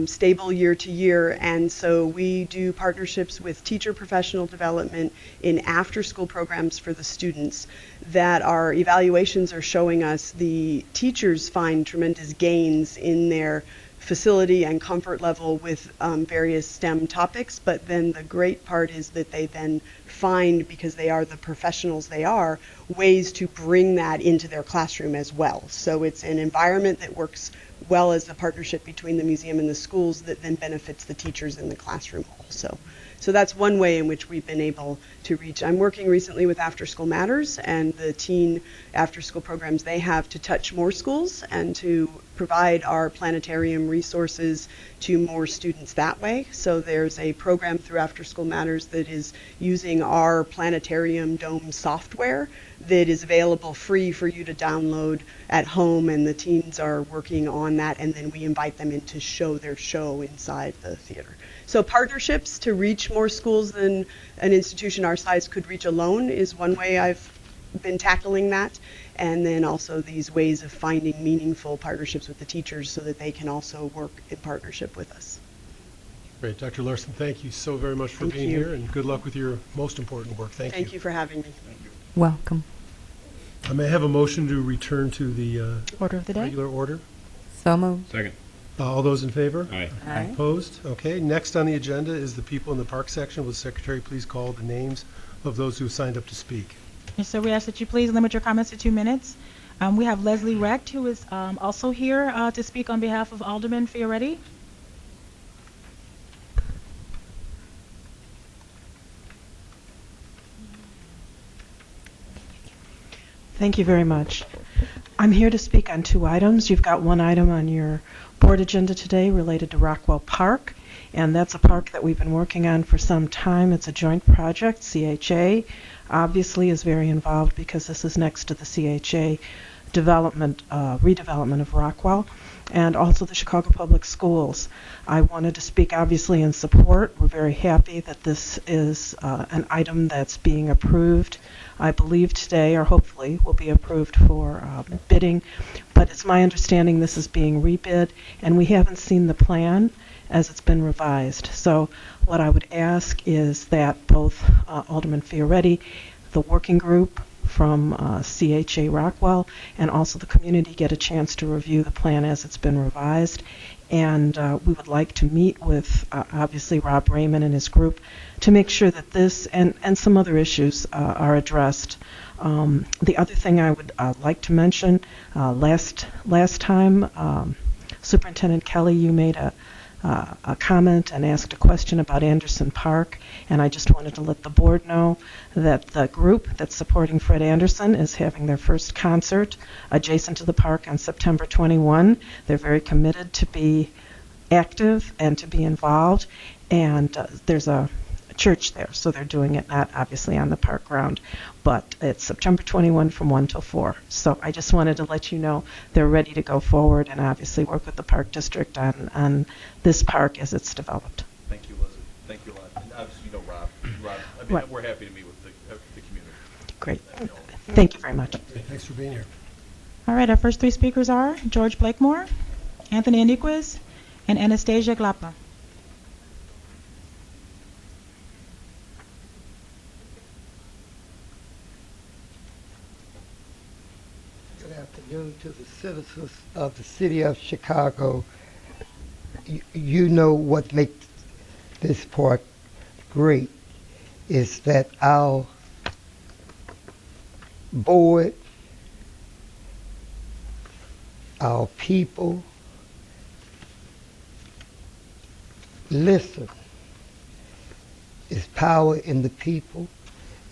stable year to year. And so we do partnerships with teacher professional development in after-school programs for the students that our evaluations are showing us the teachers find tremendous gains in their facility and comfort level with various STEM topics. But then the great part is that they then find, because they are the professionals they are, ways to bring that into their classroom as well. So it's an environment that works well as a partnership between the museum and the schools that then benefits the teachers in the classroom also. So that's one way in which we've been able to reach. I'm working recently with After School Matters and the teen after school programs they have to touch more schools and to provide our planetarium resources to more students that way. So there's a program through After School Matters that is using our planetarium dome software that is available free for you to download at home, and the teens are working on that, and then we invite them in to show their show inside the theater. So partnerships to reach more schools than an institution our size could reach alone is one way I've been tackling that. And then also these ways of finding meaningful partnerships with the teachers so that they can also work in partnership with us. Great. Dr. Larson, thank you so very much for being here, and good luck with your most important work. Thank you. Thank you for having me. Welcome. I may have a motion to return to the Order of the day. regular order. So moved. Second. All those in favor? Aye. Aye. Opposed? Okay. Next on the agenda is the people in the park section. Will the secretary please call the names of those who signed up to speak? Yes, sir. We ask that you please limit your comments to 2 minutes. We have Leslie Recht, who is also here to speak on behalf of Alderman Fioretti. Thank you very much. I'm here to speak on 2 items. You've got 1 item on your board agenda today related to Rockwell Park, and that's a park that we've been working on for some time. It's a joint project. CHA obviously is very involved because this is next to the CHA development, redevelopment of Rockwell. and also the Chicago Public Schools. I wanted to speak obviously in support. We're very happy that this is an item that's being approved. I believe today, or hopefully, will be approved for bidding. But it's my understanding this is being rebid, and we haven't seen the plan as it's been revised. So what I would ask is that both Alderman Fioretti, the working group from CHA Rockwell, and also the community get a chance to review the plan as it's been revised. And we would like to meet with, obviously, Rob Raymond and his group to make sure that this and some other issues are addressed. The other thing I would like to mention, last time, Superintendent Kelly, you made a comment and asked a question about Anderson Park, and I just wanted to let the board know that the group that's supporting Fred Anderson is having their first concert adjacent to the park on September 21. They're very committed to be active and to be involved, and there's a church there, so they're doing it not obviously on the park ground, but it's September 21 from 1 till 4. So I just wanted to let you know they're ready to go forward and obviously work with the Park District on this park as it's developed. Thank you, Leslie. Thank you a lot. And obviously, you know Rob. I mean, Right. we're happy to meet with the community. Great. Thank you very much. Thanks for being here. All right, our first three speakers are George Blakemore, Anthony Iniquez, and Anastasia Glapa. Good afternoon to the citizens of the city of Chicago. You know what makes this park great is that our board, our people listen. It's power in the people.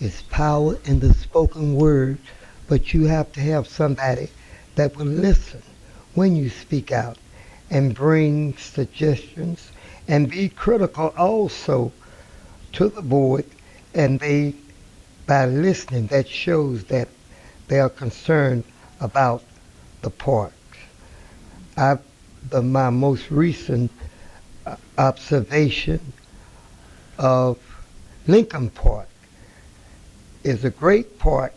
It's power in the spoken word. But you have to have somebody that will listen when you speak out and bring suggestions and be critical also to the board. And they, by listening, that shows that they are concerned about the parks. My most recent observation of Lincoln Park is a great park.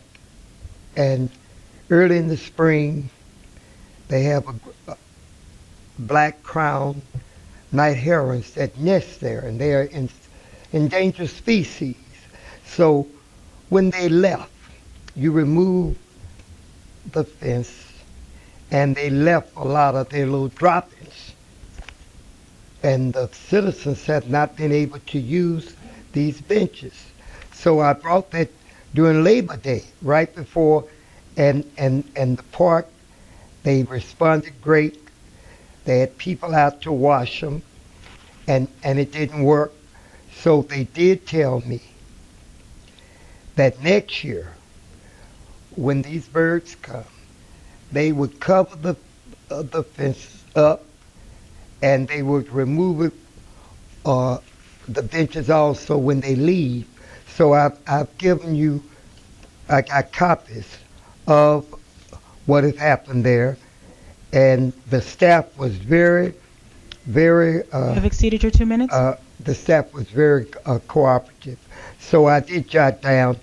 And early in the spring, they have a black crown night herons that nest there, and they are endangered species. So when they left, you remove the fence, and they left a lot of their little droppings. And the citizens have not been able to use these benches. So I brought that during Labor Day, right before, and the park, they responded great. They had people out to wash them, and it didn't work. So they did tell me that next year, when these birds come, they would cover the fence up, and they would remove it, the benches also when they leave. So I've given you, I got copies of what has happened there, and the staff was very, very. You have exceeded your 2 minutes. The staff was very cooperative. So I did jot down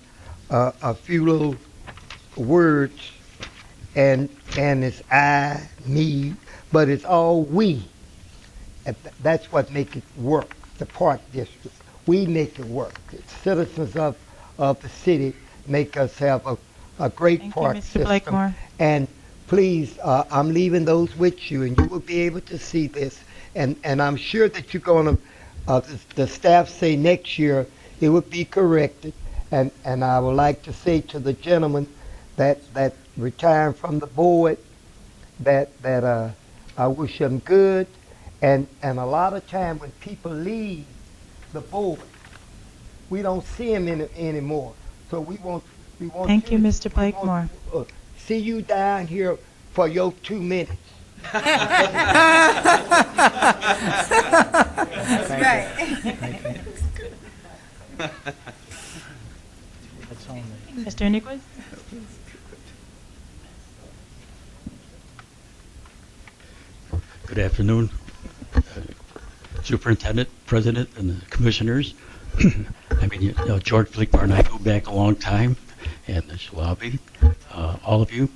a few little words, and it's I, me, but it's all we. And that's what makes it work. The Park District. We make it work. It's citizens of the city make us have a great Thank park you, Mr. system. Blakemore. And please, I'm leaving those with you, and you will be able to see this. And I'm sure that you're going to, the staff say next year it would be corrected. And I would like to say to the gentleman that retiring from the board that I wish him good. And a lot of time when people leave the board, we don't see him anymore. So we want Thank you, Mr. Blakemore. See you down here for your 2 minutes. That's right. Mr. Iniquez? Good afternoon, Superintendent, President, and the Commissioners. I mean, George Flickmar and I go back a long time, and Shalabi, all of you.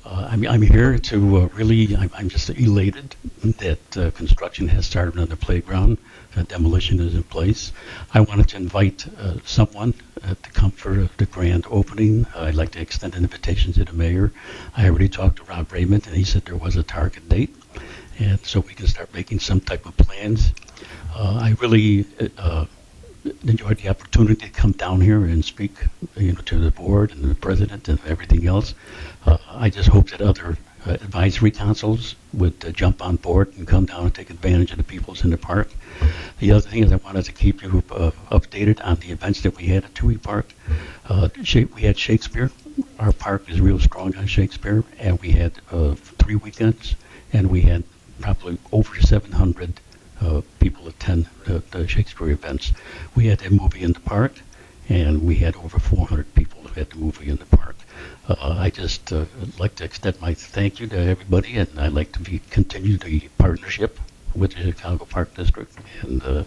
I'm here to I'm just elated that construction has started on the playground. Demolition is in place. I wanted to invite someone to come for the grand opening. I'd like to extend an invitation to the mayor. I already talked to Rob Raymond, and he said there was a target date, and so we can start making some type of plans. I really enjoyed the opportunity to come down here and speak, to the board and the president and everything else. I just hope that other advisory councils would jump on board and come down and take advantage of the peoples in the park. The other thing is I wanted to keep you updated on the events that we had at Tui Park. We had Shakespeare. Our park is real strong on Shakespeare, and we had 3 weekends, and we had probably over 700 people attend the Shakespeare events. We had a movie in the park, and we had over 400 people at the movie in the park. I just like to extend my thank you to everybody, and I'd like to continue the partnership with the Chicago Park District, and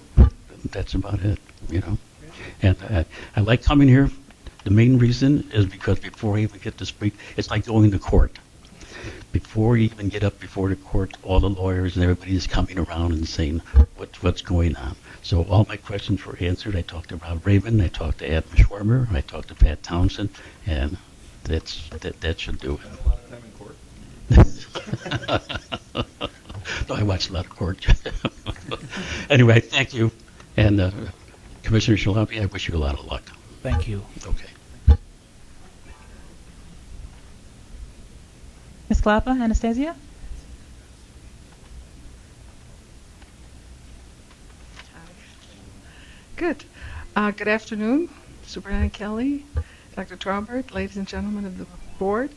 that's about it, And I like coming here. The main reason is because before I even get to speak, it's like going to court. Before you even get up before the court, all the lawyers and everybody is coming around and saying what's going on. So all my questions were answered. I talked to Rob Raven, I talked to Adam Schwarmer, I talked to Pat Townsend, and that should do it. No, I watched a lot of court. Anyway, thank you. And Commissioner Shalabi, I wish you a lot of luck. Thank you. Okay. Ms. Klappa, Anastasia? Good. Good afternoon, Superintendent Kelly, Dr. Traubert, ladies and gentlemen of the board.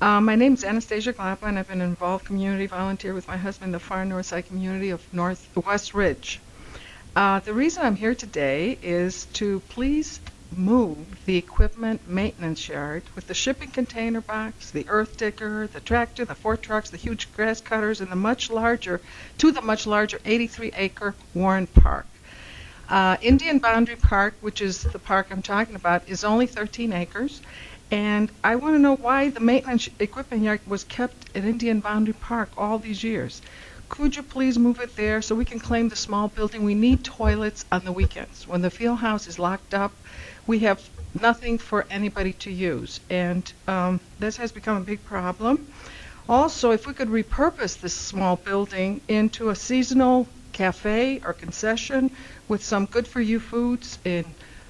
My name is Anastasia Klappa, and I've been an involved community volunteer with my husband in the far north side community of West Ridge. The reason I'm here today is to please move the equipment maintenance yard with the shipping container box, the earth digger, the tractor, the 4 trucks, the huge grass cutters, and the much larger 83-acre Warren Park. Indian Boundary Park, which is the park I'm talking about, is only 13 acres. And I want to know why the maintenance equipment yard was kept at Indian Boundary Park all these years. Could you please move it there so we can claim the small building? We need toilets on the weekends. When the field house is locked up, we have nothing for anybody to use. And this has become a big problem. Also, if we could repurpose this small building into a seasonal cafe or concession with some good-for-you foods in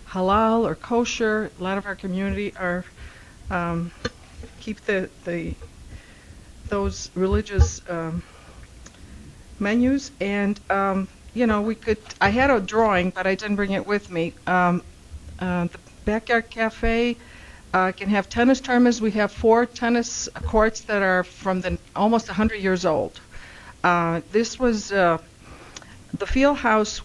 halal or kosher. A lot of our community are keep those religious menus, and we could. I had a drawing, but I didn't bring it with me. The backyard cafe can have tennis tournaments. We have 4 tennis courts that are from almost 100 years old. This was the field house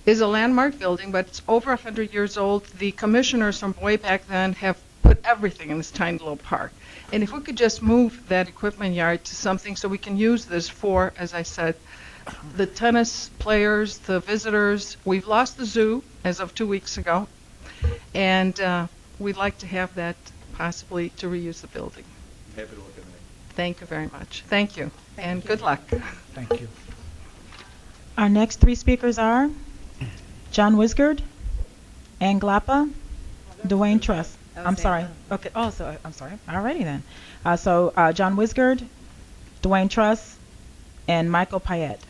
is a landmark building, but it's over 100 years old. The commissioners from way back then have put everything in this tiny little park. And if we could just move that equipment yard to something so we can use this for, as I said, the tennis players, the visitors. We've lost the zoo as of 2 weeks ago, and we'd like to have that possibly to reuse the building. Happy to look at that. Thank you very much. Thank you, and good luck. Thank you. Our next 3 speakers are John Wisgard, Ann Glappa, Dwayne Truss. I'm sorry. Okay. Oh, so I'm sorry. Alrighty then. So John Wisgard, Dwayne Truss, and Michael Payette.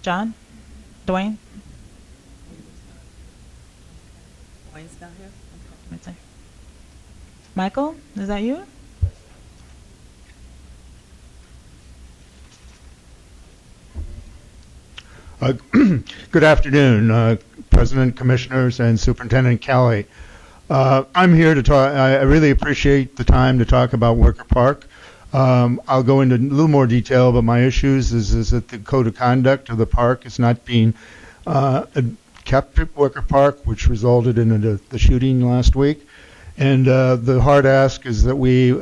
John, Dwayne. Dwayne's not here. Right there. Michael, is that you? Good afternoon, President, Commissioners, and Superintendent Kelly. I'm here to talk. I really appreciate the time to talk about Wicker Park. I'll go into a little more detail, but my issues is that the code of conduct of the park is not being kept at Wicker Park, which resulted in the shooting last week. And the hard ask is that we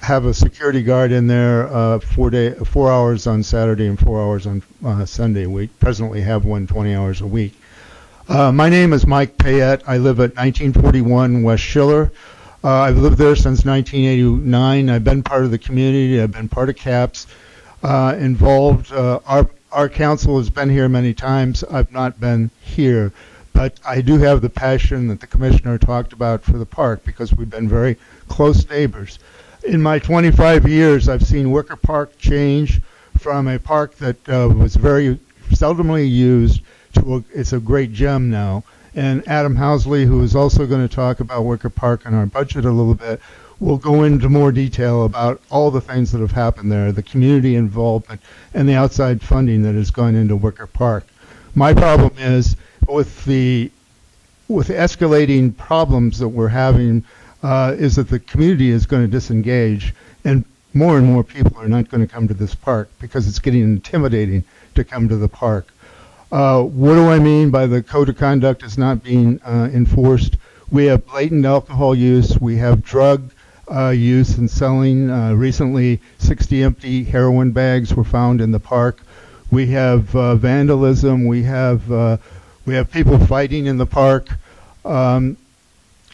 have a security guard in there 4 hours on Saturday and 4 hours on Sunday. We presently have one 20 hours a week. My name is Mike Payette. I live at 1941 West Schiller. I've lived there since 1989. I've been part of the community. I've been part of CAPS, involved. Our council has been here many times. I've not been here, but I do have the passion that the commissioner talked about for the park because we've been very close neighbors. In my 25 years, I've seen Wicker Park change from a park that was very seldomly used to it's a great gem now. And Adam Housley, who is also going to talk about Wicker Park and our budget a little bit, will go into more detail about all the things that have happened there, the community involvement, and the outside funding that has gone into Wicker Park. My problem is with the escalating problems that we're having is that the community is going to disengage, and more people are not going to come to this park because it's getting intimidating to come to the park. What do I mean by the code of conduct is not being enforced? We have blatant alcohol use. We have drug use and selling. Recently, 60 empty heroin bags were found in the park. We have vandalism. We have people fighting in the park.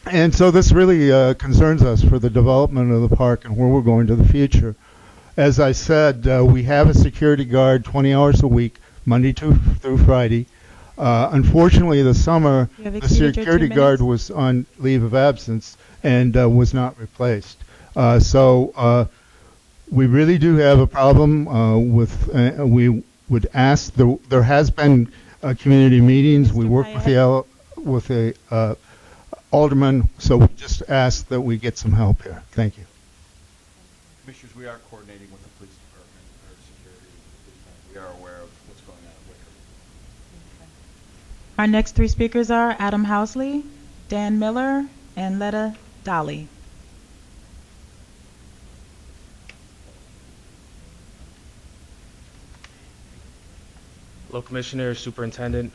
And so this really concerns us for the development of the park and where we're going to the future. As I said, we have a security guard 20 hours a week, Monday through Friday. Unfortunately, this summer, the security guard was on leave of absence and was not replaced. So we really do have a problem we would ask, there has been community meetings. We work with the alderman, so we just ask that we get some help here. Thank you. Commissioners, we are coordinating with the police department, our security. We are aware of what's going on at Wicker. Our next three speakers are Adam Housley, Dan Miller, and Letta Dolly. Hello, Commissioner, Superintendent.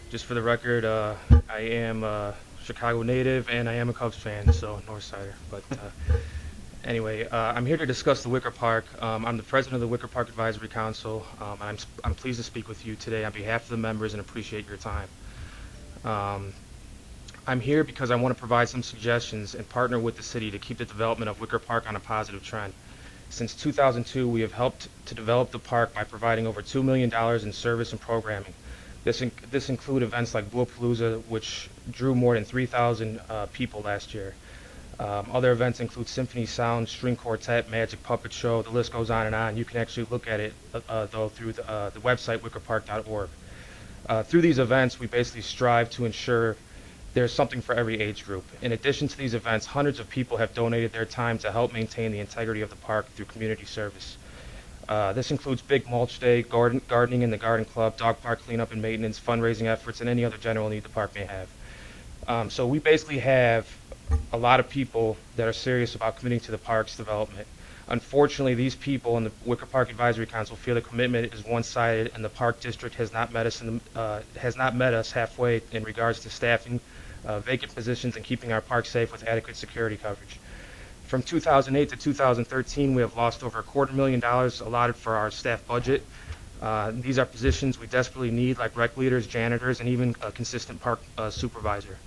Just for the record, I am a Chicago native and I am a Cubs fan, so Northsider. But anyway, I'm here to discuss the Wicker Park. I'm the president of the Wicker Park Advisory Council. I'm pleased to speak with you today on behalf of the members and appreciate your time. I'm here because I want to provide some suggestions and partner with the city to keep the development of Wicker Park on a positive trend. Since 2002, we have helped to develop the park by providing over $2 million in service and programming. This include events like Bluepalooza, which drew more than 3,000 people last year. Other events include Symphony Sound, String Quartet, Magic Puppet Show. The list goes on and on. You can actually look at it, though, through the website, wickerpark.org. Through these events, we basically strive to ensure there's something for every age group. In addition to these events, hundreds of people have donated their time to help maintain the integrity of the park through community service. This includes Big Mulch Day, gardening in the garden club, dog park cleanup and maintenance, fundraising efforts, and any other general need the park may have. So we basically have a lot of people that are serious about committing to the park's development. Unfortunately, these people in the Wicker Park Advisory Council feel the commitment is one-sided, and the Park District has not met us halfway in regards to staffing vacant positions and keeping our park safe with adequate security coverage. From 2008 to 2013, we have lost over $250,000 allotted for our staff budget. These are positions we desperately need, like rec leaders, janitors, and even a consistent park supervisor.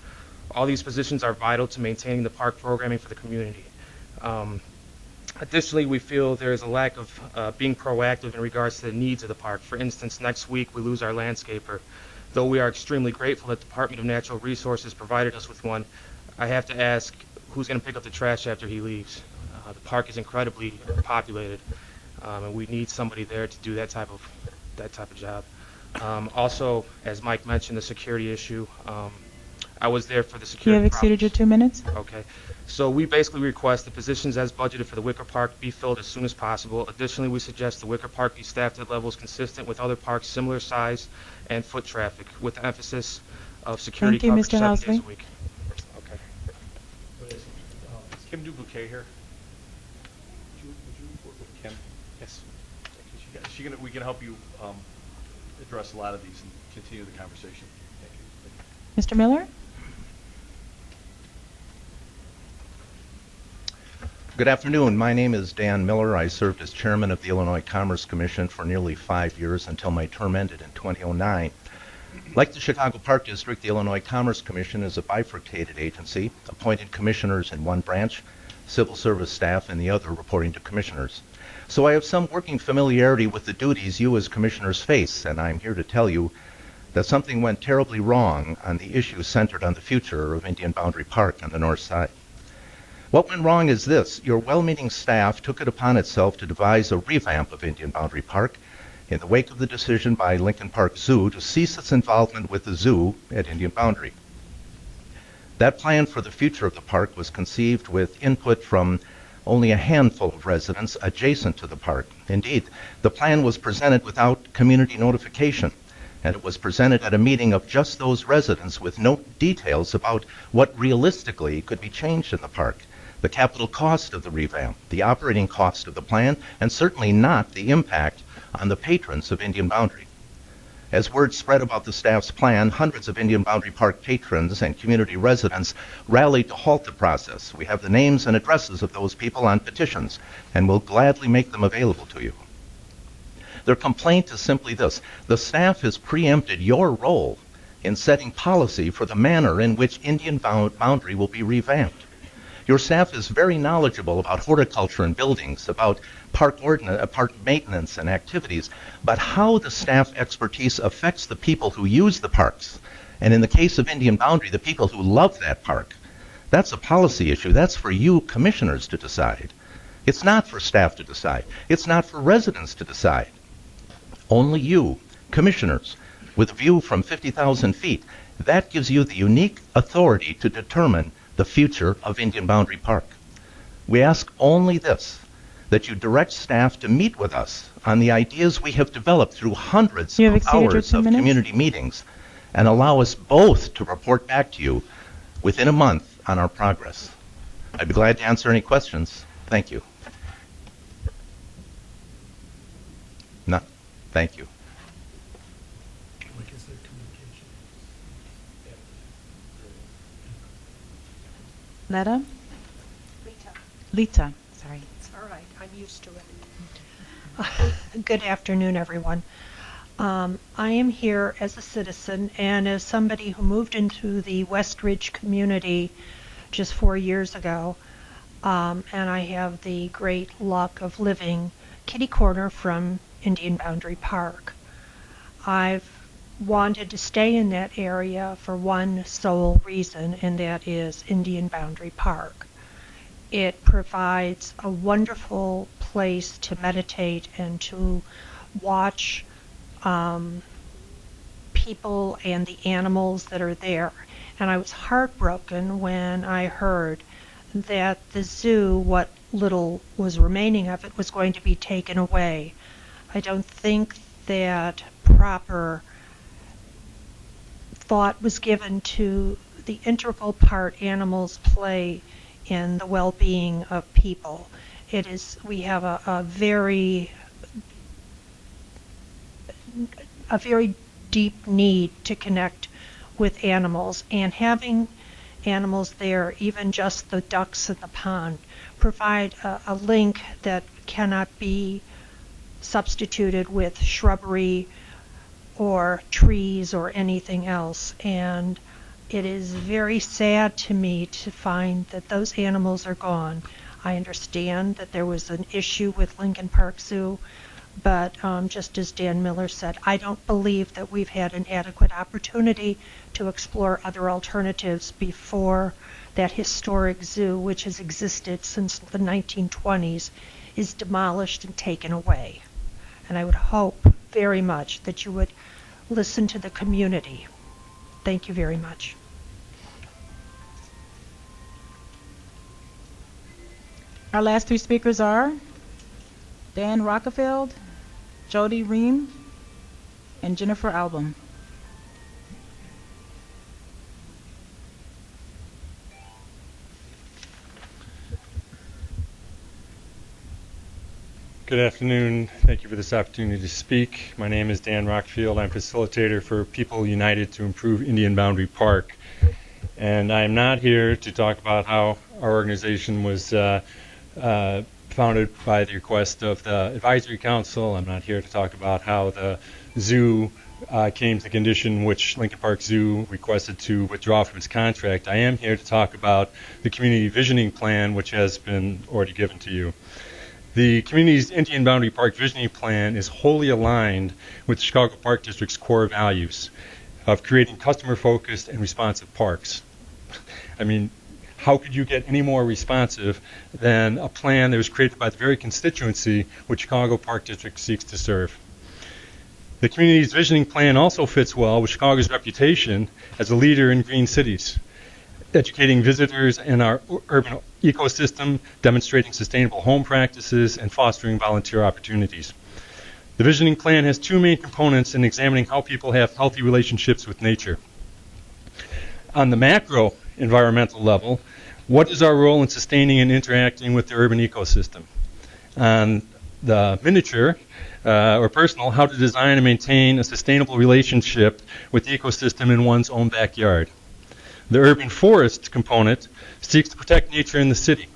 All these positions are vital to maintaining the park programming for the community. Additionally, we feel there is a lack of being proactive in regards to the needs of the park. For instance, next week we lose our landscaper. Though we are extremely grateful that the Department of Natural Resources provided us with one, I have to ask, who's going to pick up the trash after he leaves? The park is incredibly populated, and we need somebody there to do that type of job. Also, as Mike mentioned, the security issue. I was there for the security. You have exceeded your 2 minutes. Okay. So we basically request the positions as budgeted for the Wicker Park be filled as soon as possible. Additionally, we suggest the Wicker Park be staffed at levels consistent with other parks similar size and foot traffic, with the emphasis of security coverage 7 days a week. Okay. Is Kim Dubuquet here? Would you work with Kim? Yes. We can help you address a lot of these and continue the conversation. Thank you. Mr. Miller? Good afternoon. My name is Dan Miller. I served as chairman of the Illinois Commerce Commission for nearly 5 years until my term ended in 2009. Like the Chicago Park District, the Illinois Commerce Commission is a bifurcated agency, appointed commissioners in one branch, civil service staff in the other, reporting to commissioners. So I have some working familiarity with the duties you as commissioners face, and I'm here to tell you that something went terribly wrong on the issues centered on the future of Indian Boundary Park on the north side. What went wrong is this: your well-meaning staff took it upon itself to devise a revamp of Indian Boundary Park in the wake of the decision by Lincoln Park Zoo to cease its involvement with the zoo at Indian Boundary. That plan for the future of the park was conceived with input from only a handful of residents adjacent to the park. Indeed, the plan was presented without community notification, and it was presented at a meeting of just those residents with no details about what realistically could be changed in the park, the capital cost of the revamp, the operating cost of the plan, and certainly not the impact on the patrons of Indian Boundary. As word spread about the staff's plan, hundreds of Indian Boundary Park patrons and community residents rallied to halt the process. We have the names and addresses of those people on petitions, and will gladly make them available to you. Their complaint is simply this: the staff has preempted your role in setting policy for the manner in which Indian Boundary will be revamped. Your staff is very knowledgeable about horticulture and buildings, about park maintenance and activities, but how the staff expertise affects the people who use the parks, and in the case of Indian Boundary, the people who love that park, that's a policy issue. That's for you commissioners to decide. It's not for staff to decide. It's not for residents to decide. Only you, commissioners, with a view from 50,000 feet, that gives you the unique authority to determine the future of Indian Boundary Park. We ask only this: that you direct staff to meet with us on the ideas we have developed through hundreds of hours of community meetings, and allow us both to report back to you within a month on our progress. I'd be glad to answer any questions. Thank you. No, thank you. Letta? Lita, sorry. All right, I'm used to it. Good afternoon, everyone. I am here as a citizen and as somebody who moved into the West Ridge community just 4 years ago, and I have the great luck of living kitty corner from Indian Boundary Park. I've wanted to stay in that area for one sole reason, and that is Indian Boundary Park. It provides a wonderful place to meditate and to watch people and the animals that are there. And I was heartbroken when I heard that the zoo, what little was remaining of it, was going to be taken away. I don't think that proper thought was given to the integral part animals play in the well-being of people. We have a very deep need to connect with animals, and having animals there, even just the ducks in the pond, provide a link that cannot be substituted with shrubbery or trees or anything else. And it is very sad to me to find that those animals are gone. I understand that there was an issue with Lincoln Park Zoo, but just as Dan Miller said, I don't believe that we've had an adequate opportunity to explore other alternatives before that historic zoo, which has existed since the 1920s, is demolished and taken away. And I would hope very much that you would listen to the community. Thank you very much. Our last three speakers are Dan Rockefeld, Jody Ream, and Jennifer Album. Good afternoon. Thank you for this opportunity to speak. My name is Dan Rockfield. I'm facilitator for People United to Improve Indian Boundary Park. And I am not here to talk about how our organization was founded by the request of the advisory council. I'm not here to talk about how the zoo came to the condition which Lincoln Park Zoo requested to withdraw from its contract. I am here to talk about the community visioning plan, which has been already given to you. The community's Indian Boundary Park visioning plan is wholly aligned with the Chicago Park District's core values of creating customer-focused and responsive parks. I mean, how could you get any more responsive than a plan that was created by the very constituency which Chicago Park District seeks to serve? The community's visioning plan also fits well with Chicago's reputation as a leader in green cities, educating visitors in our urban ecosystem, demonstrating sustainable home practices, and fostering volunteer opportunities. The visioning plan has two main components in examining how people have healthy relationships with nature. On the macro environmental level, what is our role in sustaining and interacting with the urban ecosystem? On the miniature or personal, how to design and maintain a sustainable relationship with the ecosystem in one's own backyard. The urban forest component seeks to protect nature in the city,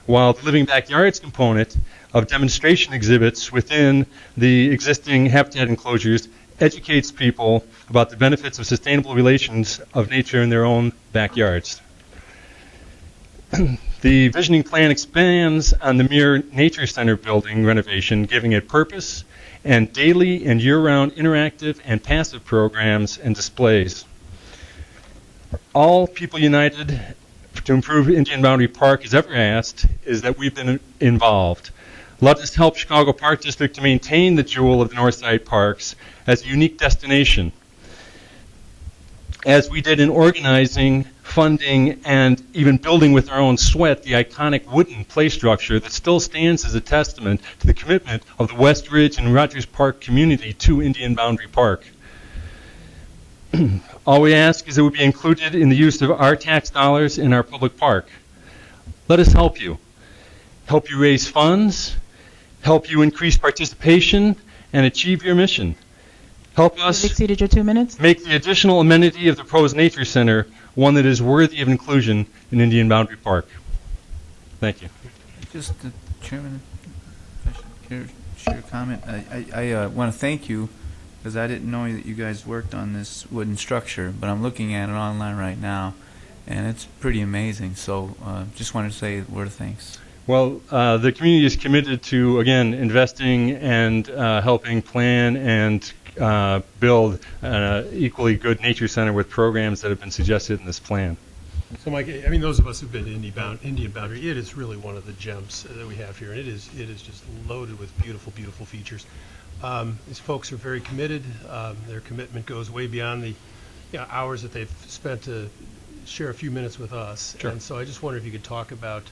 while the living backyards component of demonstration exhibits within the existing habitat enclosures educates people about the benefits of sustainable relations of nature in their own backyards. The visioning plan expands on the mere Nature Center building renovation, giving it purpose and daily and year-round interactive and passive programs and displays. All People United to Improve Indian Boundary Park has ever asked is that we've been involved. Let us help Chicago Park District to maintain the jewel of the Northside Parks as a unique destination, as we did in organizing, funding, and even building with our own sweat the iconic wooden play structure that still stands as a testament to the commitment of the West Ridge and Rogers Park community to Indian Boundary Park. All we ask is that we be included in the use of our tax dollars in our public park. Let us help you. Help you raise funds, help you increase participation, and achieve your mission. Help us You've exceeded your 2 minutes. make the additional amenity of the proposed Nature Center one that is worthy of inclusion in Indian Boundary Park. Thank you. Just, Chairman, if I should share a comment. I want to thank you, because I didn't know that you guys worked on this wooden structure, but I'm looking at it online right now, and it's pretty amazing. So just wanted to say a word of thanks. Well, the community is committed to, again, investing and helping plan and build an equally good nature center with programs that have been suggested in this plan. So, Mike, I mean, those of us who've been to Indian Boundary, it is really one of the gems that we have here, and it is just loaded with beautiful, beautiful features. These folks are very committed. Their commitment goes way beyond the hours that they've spent to share a few minutes with us. Sure. And so I just wonder if you could talk about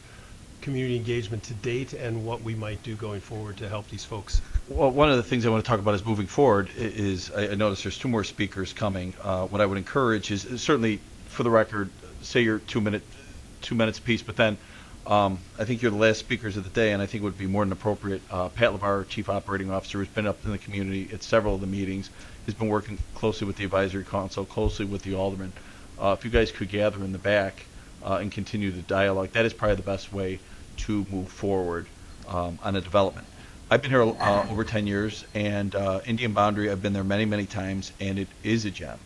community engagement to date and what we might do going forward to help these folks. Well, one of the things I want to talk about is moving forward is I noticed there's two more speakers coming. What I would encourage is certainly, for the record, say your 2 minutes apiece, but then I think you're the last speakers of the day, and I think it would be more than appropriate. Pat LeVar, Chief Operating Officer, who's been up in the community at several of the meetings, has been working closely with the Advisory Council, closely with the Aldermen. If you guys could gather in the back and continue the dialogue, that is probably the best way to move forward on a development. I've been here over 10 years, and Indian Boundary, I've been there many, many times, and it is a gem.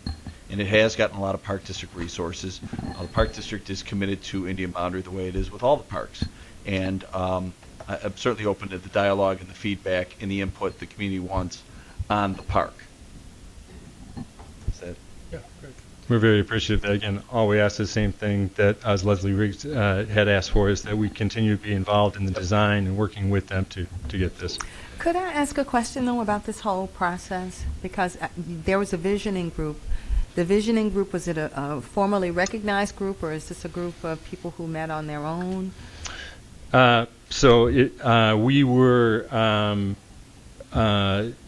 And it has gotten a lot of Park District resources. The Park District is committed to Indian Boundary the way it is with all the parks. And I'm certainly open to the dialogue and the feedback and the input the community wants on the park. Is that? Yeah, great. We're very appreciative that, again, all we ask is the same thing that as Leslie Riggs had asked for, is that we continue to be involved in the design and working with them to get this. Could I ask a question, though, about this whole process? Because there was a visioning group. The visioning group, was it a formally recognized group, or is this a group of people who met on their own? We were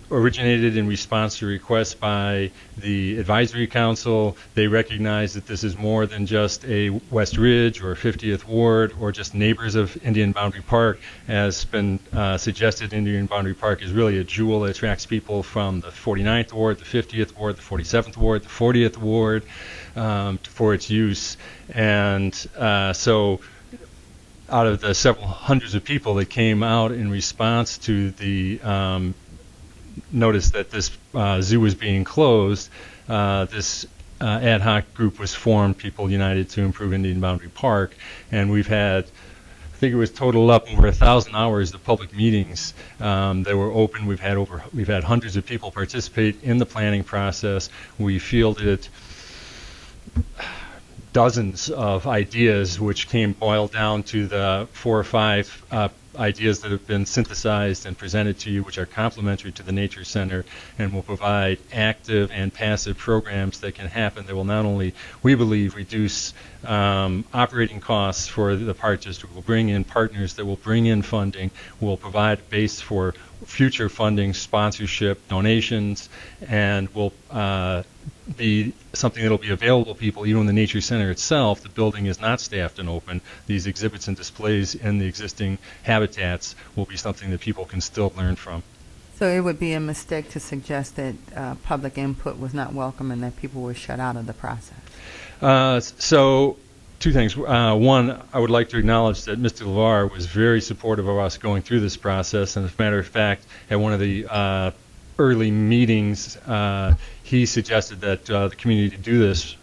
originated in response to requests by the Advisory Council. They recognize that this is more than just a West Ridge or 50th Ward or just neighbors of Indian Boundary Park. As been suggested, Indian Boundary Park is really a jewel that attracts people from the 49th Ward, the 50th Ward, the 47th Ward, the 40th Ward for its use. And so out of the several hundreds of people that came out in response to the notice that this zoo was being closed, this ad hoc group was formed, People United to Improve Indian Boundary Park, and we've had, I think it was total up over 1,000 hours of public meetings that were open. We've had hundreds of people participate in the planning process. We fielded dozens of ideas, which boiled down to the 4 or 5 ideas that have been synthesized and presented to you, which are complementary to the Nature Center and will provide active and passive programs that can happen that will not only, we believe, reduce operating costs for the park district, will bring in partners that will bring in funding, will provide a base for future funding, sponsorship, donations, and will be something that will be available to people even in the Nature Center itself. The building is not staffed and open. These exhibits and displays in the existing habitats will be something that people can still learn from. So it would be a mistake to suggest that public input was not welcome and that people were shut out of the process. So 2 things. One, I would like to acknowledge that Mr. LeVar was very supportive of us going through this process, and as a matter of fact, at one of the early meetings, he suggested that the community do this,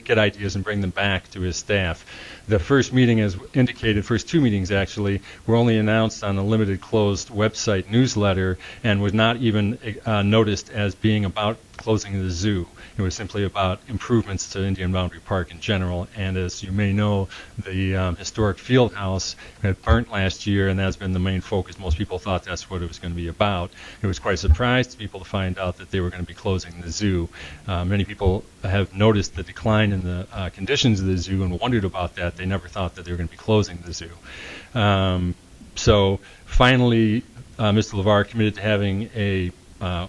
get ideas and bring them back to his staff. The first meeting, as indicated, first 2 meetings actually, were only announced on a limited closed website newsletter and was not even noticed as being about closing the zoo. It was simply about improvements to Indian Boundary Park in general. And as you may know, the historic field house had burnt last year, and that's been the main focus. Most people thought that's what it was going to be about. It was quite a surprise to people to find out that they were going to be closing the zoo. Many people have noticed the decline in the conditions of the zoo and wondered about that. They never thought that they were going to be closing the zoo. So finally, Mr. LeVar committed to having a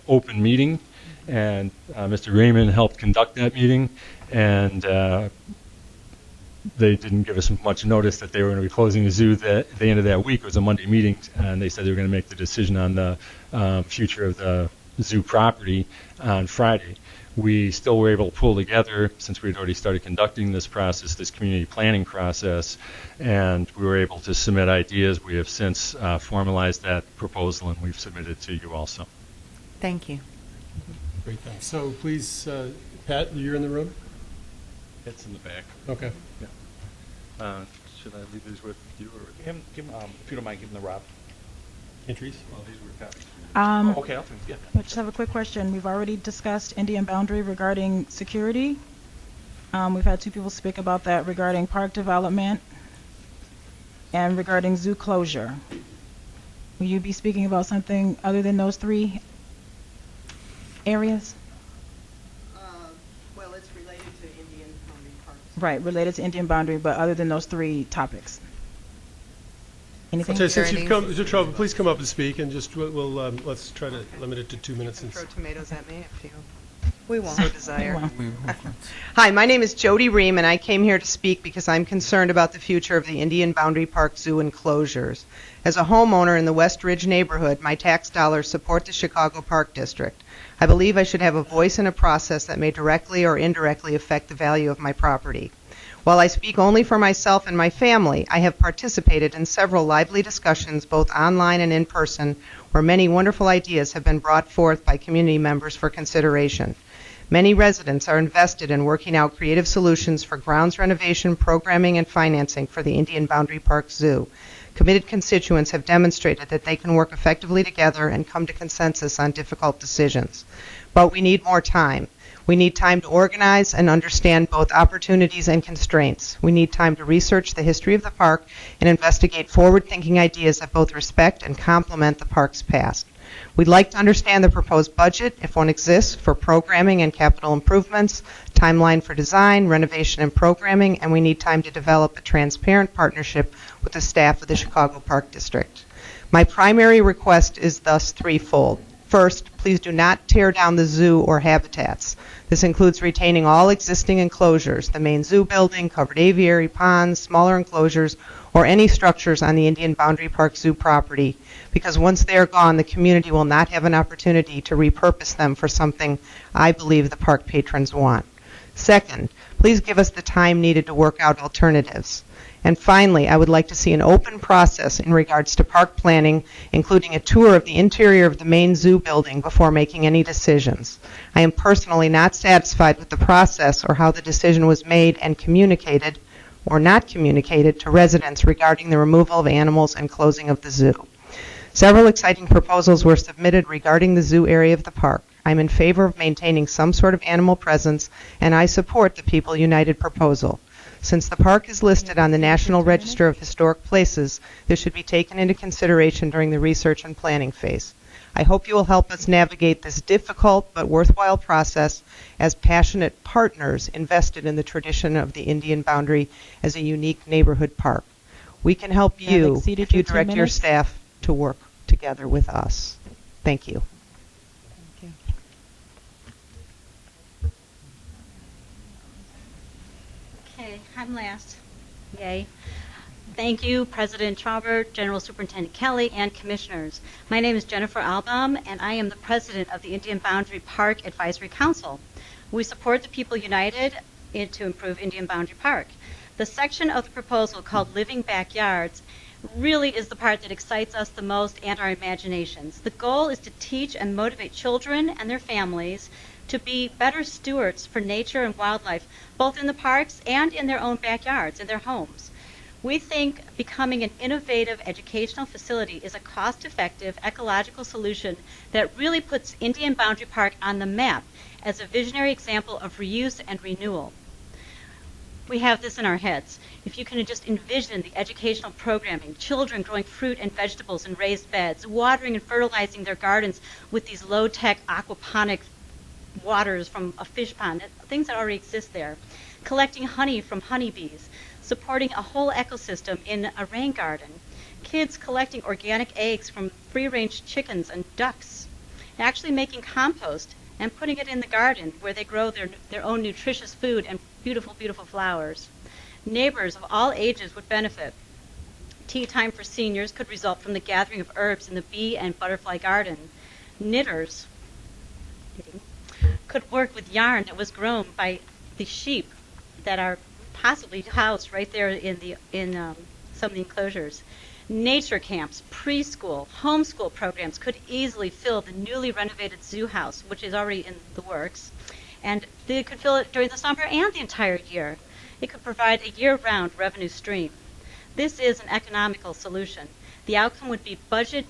open meeting, and Mr. Raymond helped conduct that meeting, and they didn't give us much notice that they were going to be closing the zoo. At the end of that week, it was a Monday meeting, and they said they were going to make the decision on the future of the zoo property on Friday. We still were able to pull together, since we had already started conducting this process, this community planning process, and we were able to submit ideas. We have since formalized that proposal, and we've submitted to you also. Thank you. Great, thanks. So please, Pat, you're in the room? It's in the back. Okay. Yeah. Should I leave these with you or with him? If you don't mind giving the Rob. Entries? Well, these were copies. Okay, I'll yeah. I just have a quick question. We've already discussed Indian Boundary regarding security. We've had 2 people speak about that regarding park development and regarding zoo closure. Will you be speaking about something other than those 3 areas? Well, it's related to Indian Boundary Park. Right, related to Indian Boundary, but other than those 3 topics. Anything? Okay, since you've come to trouble, please come up and speak, and just we'll let's try to limit it to 2 minutes. Throw tomatoes at me if you We won't. so desire. Hi, my name is Jody Ream, and I came here to speak because I'm concerned about the future of the Indian Boundary Park Zoo enclosures. As a homeowner in the West Ridge neighborhood, my tax dollars support the Chicago Park District. I believe I should have a voice in a process that may directly or indirectly affect the value of my property. While I speak only for myself and my family, I have participated in several lively discussions, both online and in person, where many wonderful ideas have been brought forth by community members for consideration. Many residents are invested in working out creative solutions for grounds renovation, programming, and financing for the Indian Boundary Park Zoo. Committed constituents have demonstrated that they can work effectively together and come to consensus on difficult decisions. But we need more time. We need time to organize and understand both opportunities and constraints. We need time to research the history of the park and investigate forward-thinking ideas that both respect and complement the park's past. We'd like to understand the proposed budget, if one exists, for programming and capital improvements, timeline for design, renovation, and programming, and we need time to develop a transparent partnership with the staff of the Chicago Park District. My primary request is thus threefold. First, please do not tear down the zoo or habitats. This includes retaining all existing enclosures, the main zoo building, covered aviary, ponds, smaller enclosures, or any structures on the Indian Boundary Park Zoo property, because once they are gone, the community will not have an opportunity to repurpose them for something I believe the park patrons want. Second, please give us the time needed to work out alternatives. And finally, I would like to see an open process in regards to park planning, including a tour of the interior of the main zoo building before making any decisions. I am personally not satisfied with the process or how the decision was made and communicated or not communicated to residents regarding the removal of animals and closing of the zoo. Several exciting proposals were submitted regarding the zoo area of the park. I'm in favor of maintaining some sort of animal presence, and I support the People United proposal. Since the park is listed on the National Register of Historic Places, this should be taken into consideration during the research and planning phase. I hope you will help us navigate this difficult but worthwhile process as passionate partners invested in the tradition of the Indian Boundary as a unique neighborhood park. We can help you if you direct your staff to work together with us. Thank you. Okay, I'm last. Yay. Thank you, President Traubert, General Superintendent Kelly, and Commissioners. My name is Jennifer Albaum, and I am the President of the Indian Boundary Park Advisory Council. We support the People United to improve Indian Boundary Park. The section of the proposal called Living Backyards really is the part that excites us the most and our imaginations. The goal is to teach and motivate children and their families to be better stewards for nature and wildlife, both in the parks and in their own backyards, in their homes. We think becoming an innovative educational facility is a cost-effective ecological solution that really puts Indian Boundary Park on the map as a visionary example of reuse and renewal. We have this in our heads. If you can just envision the educational programming, children growing fruit and vegetables in raised beds, watering and fertilizing their gardens with these low-tech aquaponic waters from a fish pond, things that already exist there, collecting honey from honeybees, supporting a whole ecosystem in a rain garden, kids collecting organic eggs from free-range chickens and ducks, actually making compost and putting it in the garden where they grow their own nutritious food and beautiful, beautiful flowers. Neighbors of all ages would benefit. Tea time for seniors could result from the gathering of herbs in the bee and butterfly garden. Knitters could work with yarn that was grown by the sheep that are possibly housed right there in some of the enclosures. Nature camps, preschool, homeschool programs could easily fill the newly renovated zoo house, which is already in the works, and they could fill it during the summer and the entire year. It could provide a year-round revenue stream. This is an economical solution. The outcome would be budget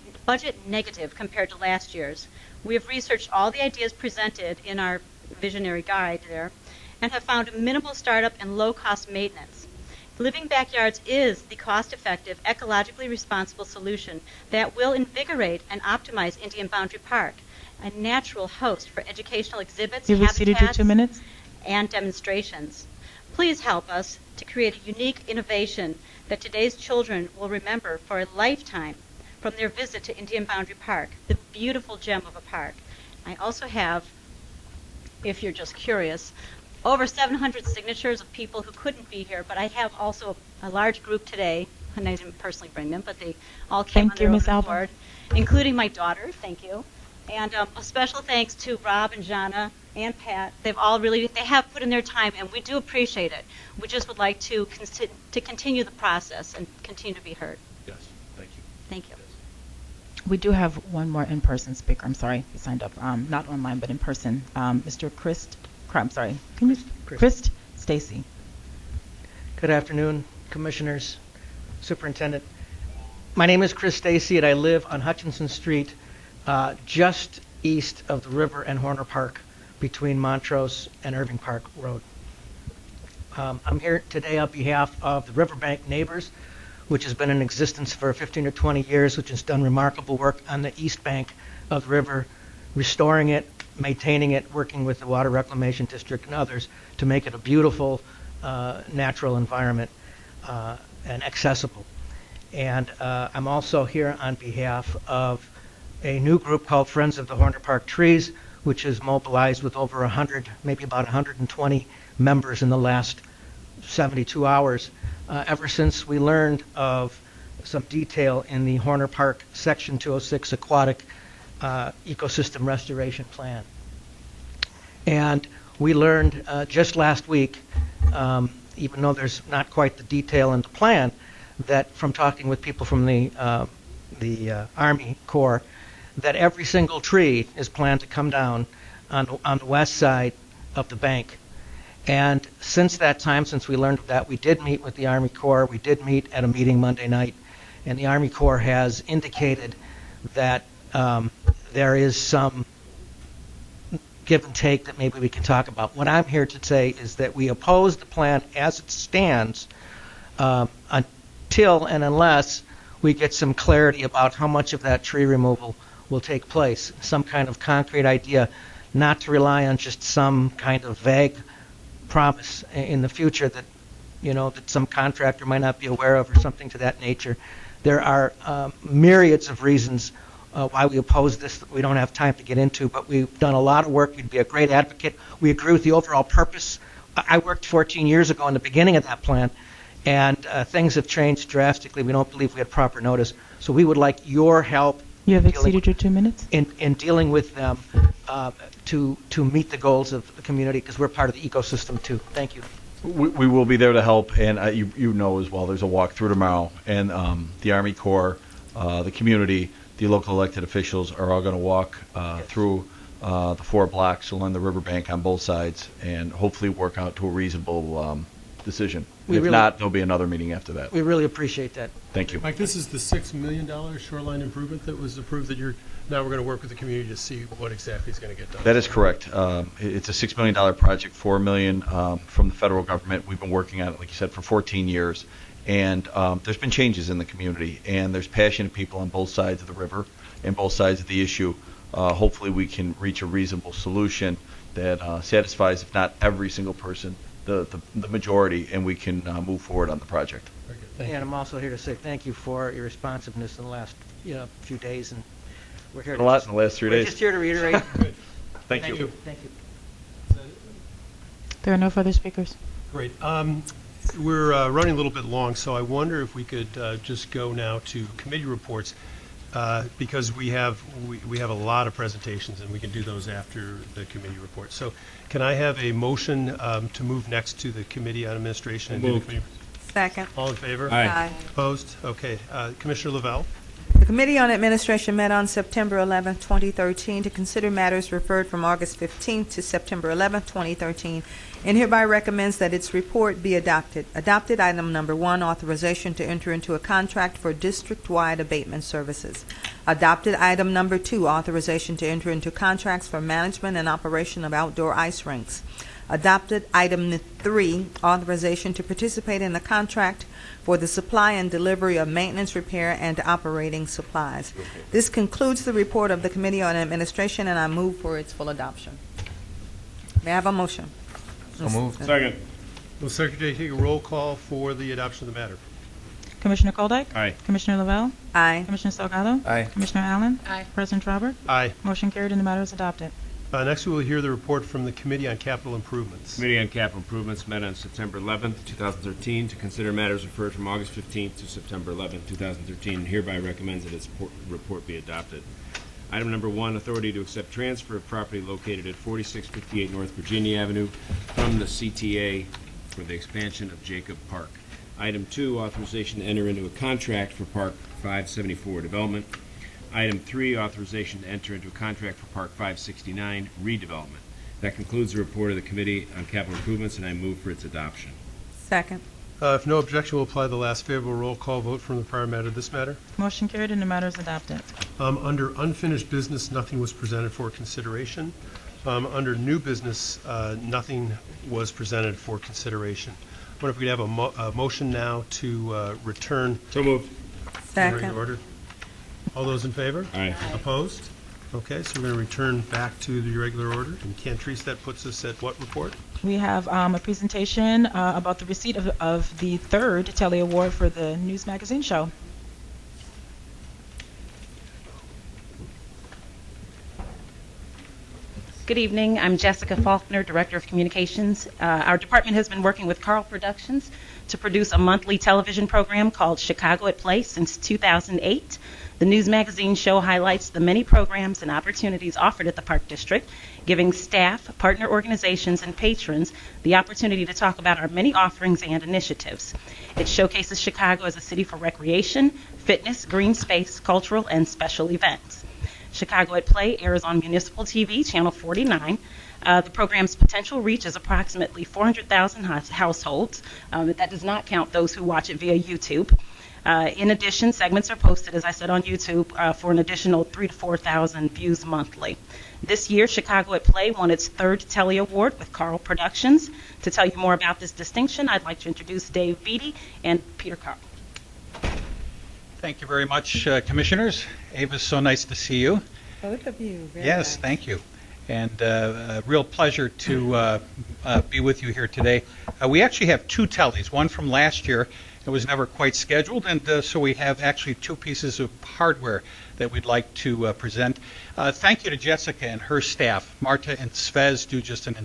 negative compared to last year's. We have researched all the ideas presented in our visionary guide there and have found minimal startup and low-cost maintenance. Living Backyards is the cost-effective, ecologically responsible solution that will invigorate and optimize Indian Boundary Park, a natural host for educational exhibits, habitats, and demonstrations. Please help us to create a unique innovation that today's children will remember for a lifetime from their visit to Indian Boundary Park, the beautiful gem of a park. I also have, if you're just curious, over 700 signatures of people who couldn't be here, but I have also a large group today, and I didn't personally bring them, but they all came on their own accord, including my daughter, thank you. And a special thanks to Rob and Jana and Pat. They have put in their time, and we do appreciate it. We just would like to continue the process and continue to be heard. Yes, thank you. Thank you. We do have one more in-person speaker. I'm sorry, he signed up, not online, but in person. Mr. Chris Stacy. Good afternoon, Commissioners, Superintendent. My name is Chris Stacy, and I live on Hutchinson Street, just east of the river and Horner Park, between Montrose and Irving Park Road. I'm here today on behalf of the Riverbank Neighbors, which has been in existence for 15 or 20 years, which has done remarkable work on the east bank of the river, restoring it, maintaining it, working with the Water Reclamation District and others to make it a beautiful natural environment and accessible. And I'm also here on behalf of a new group called Friends of the Horner Park Trees, which is mobilized with over 100, maybe about 120 members in the last 72 hours, ever since we learned of some detail in the Horner Park Section 206 Aquatic Ecosystem Restoration Plan. And we learned just last week even though there's not quite the detail in the plan, that from talking with people from the Army Corps, that every single tree is planned to come down on the west side of the bank. And since that time, since we learned of that, we did meet with the Army Corps. We did meet at a meeting Monday night, and the Army Corps has indicated that there is some give and take that maybe we can talk about. What I'm here to say is that we oppose the plan as it stands until and unless we get some clarity about how much of that tree removal will take place, some kind of concrete idea, not to rely on just some kind of vague promise in the future that, that some contractor might not be aware of or something to that nature. There are myriads of reasons why we oppose this that we don't have time to get into, but we've done a lot of work. We'd be a great advocate. We agree with the overall purpose. I worked 14 years ago in the beginning of that plan, and things have changed drastically. We don't believe we had proper notice. So we would like your help. You have exceeded your 2 minutes? In dealing with them to meet the goals of the community, because we're part of the ecosystem too. Thank you. We will be there to help, and you know as well, there's a walkthrough tomorrow, and the Army Corps, the community, the local elected officials are all going to walk through the 4 blocks along the riverbank on both sides, and hopefully work out to a reasonable decision. If not, there'll be another meeting after that. We really appreciate that. Thank you. Mike, this is the $6 million shoreline improvement that was approved that now we're going to work with the community to see what exactly is going to get done. That is correct. It's a $6 million project, $4 million from the federal government. We've been working on it, like you said, for 14 years. And there's been changes in the community, and there's passionate people on both sides of the river and both sides of the issue. Hopefully we can reach a reasonable solution that satisfies, if not every single person, the majority, and we can move forward on the project. And I'm also here to say thank you for your responsiveness in the last few days, and we're here. A lot in the last 3 days. We're just here to reiterate. Thank you. Thank you. There are no further speakers. Great. We're running a little bit long, so I wonder if we could just go now to committee reports, because we have a lot of presentations, and we can do those after the committee report. So can I have a motion to move next to the Committee on Administration and do the committee? Second. All in favor? Aye. Opposed? Okay. Commissioner Lavelle? The Committee on Administration met on September 11, 2013 to consider matters referred from August 15 to September 11, 2013, and hereby recommends that its report be adopted. Adopted item number 1, authorization to enter into a contract for district-wide abatement services. Adopted item number 2, authorization to enter into contracts for management and operation of outdoor ice rinks. Adopted item 3, authorization to participate in a contract for the supply and delivery of maintenance, repair, and operating supplies. This concludes the report of the Committee on Administration, and I move for its full adoption. May I have a motion? So moved. Second. Will Secretary take a roll call for the adoption of the matter? Commissioner Koldeck? Aye. Commissioner Lavelle? Aye. Commissioner Salgado? Aye. Commissioner Allen? Aye. President Traubert? Aye. Motion carried and the matter is adopted. Next, we will hear the report from the Committee on Capital Improvements. Committee on Capital Improvements met on September 11th, 2013 to consider matters referred from August 15th to September 11th, 2013, and hereby recommends that its report be adopted. Item number 1, authority to accept transfer of property located at 4658 North Virginia Avenue from the CTA for the expansion of Jacob Park. Item 2, authorization to enter into a contract for Park 574 development. Item 3, authorization to enter into a contract for Park 569 redevelopment. That concludes the report of the Committee on Capital Improvements, and I move for its adoption. Second. If no objection, we'll apply the last favorable roll call vote from the prior matter to this matter. Motion carried and the matter is adopted. Under unfinished business, nothing was presented for consideration. Under new business, nothing was presented for consideration. I wonder if we could have a motion now to return. So moved. to regular Second. order. All those in favor? Aye. Opposed? Okay, so we're going to return back to the regular order. And Cantrice, that puts us at what report? We have a presentation about the receipt of the third Telly Award for the News Magazine show. Good evening. I'm Jessica Faulkner, Director of Communications. Our department has been working with Carl Productions to produce a monthly television program called Chicago at Play since 2008. The news magazine show highlights the many programs and opportunities offered at the Park District, giving staff, partner organizations, and patrons the opportunity to talk about our many offerings and initiatives. It showcases Chicago as a city for recreation, fitness, green space, cultural, and special events. Chicago at Play airs on Municipal TV, Channel 49. The program's potential reach is approximately 400,000 households. That does not count those who watch it via YouTube. In addition, segments are posted, as I said, on YouTube for an additional 3,000 to 4,000 views monthly. This year, Chicago at Play won its third Telly Award with Carl Productions. To tell you more about this distinction, I'd like to introduce Dave Beatty and Peter Carl. Thank you very much, Commissioners. Ava, so nice to see you. Both of you. Very Yes, nice. thank you. And a real pleasure to be with you here today. We actually have two tellies, one from last year. It was never quite scheduled, and so we have actually two pieces of hardware that we'd like to present. Thank you to Jessica and her staff. Marta and Svez do just an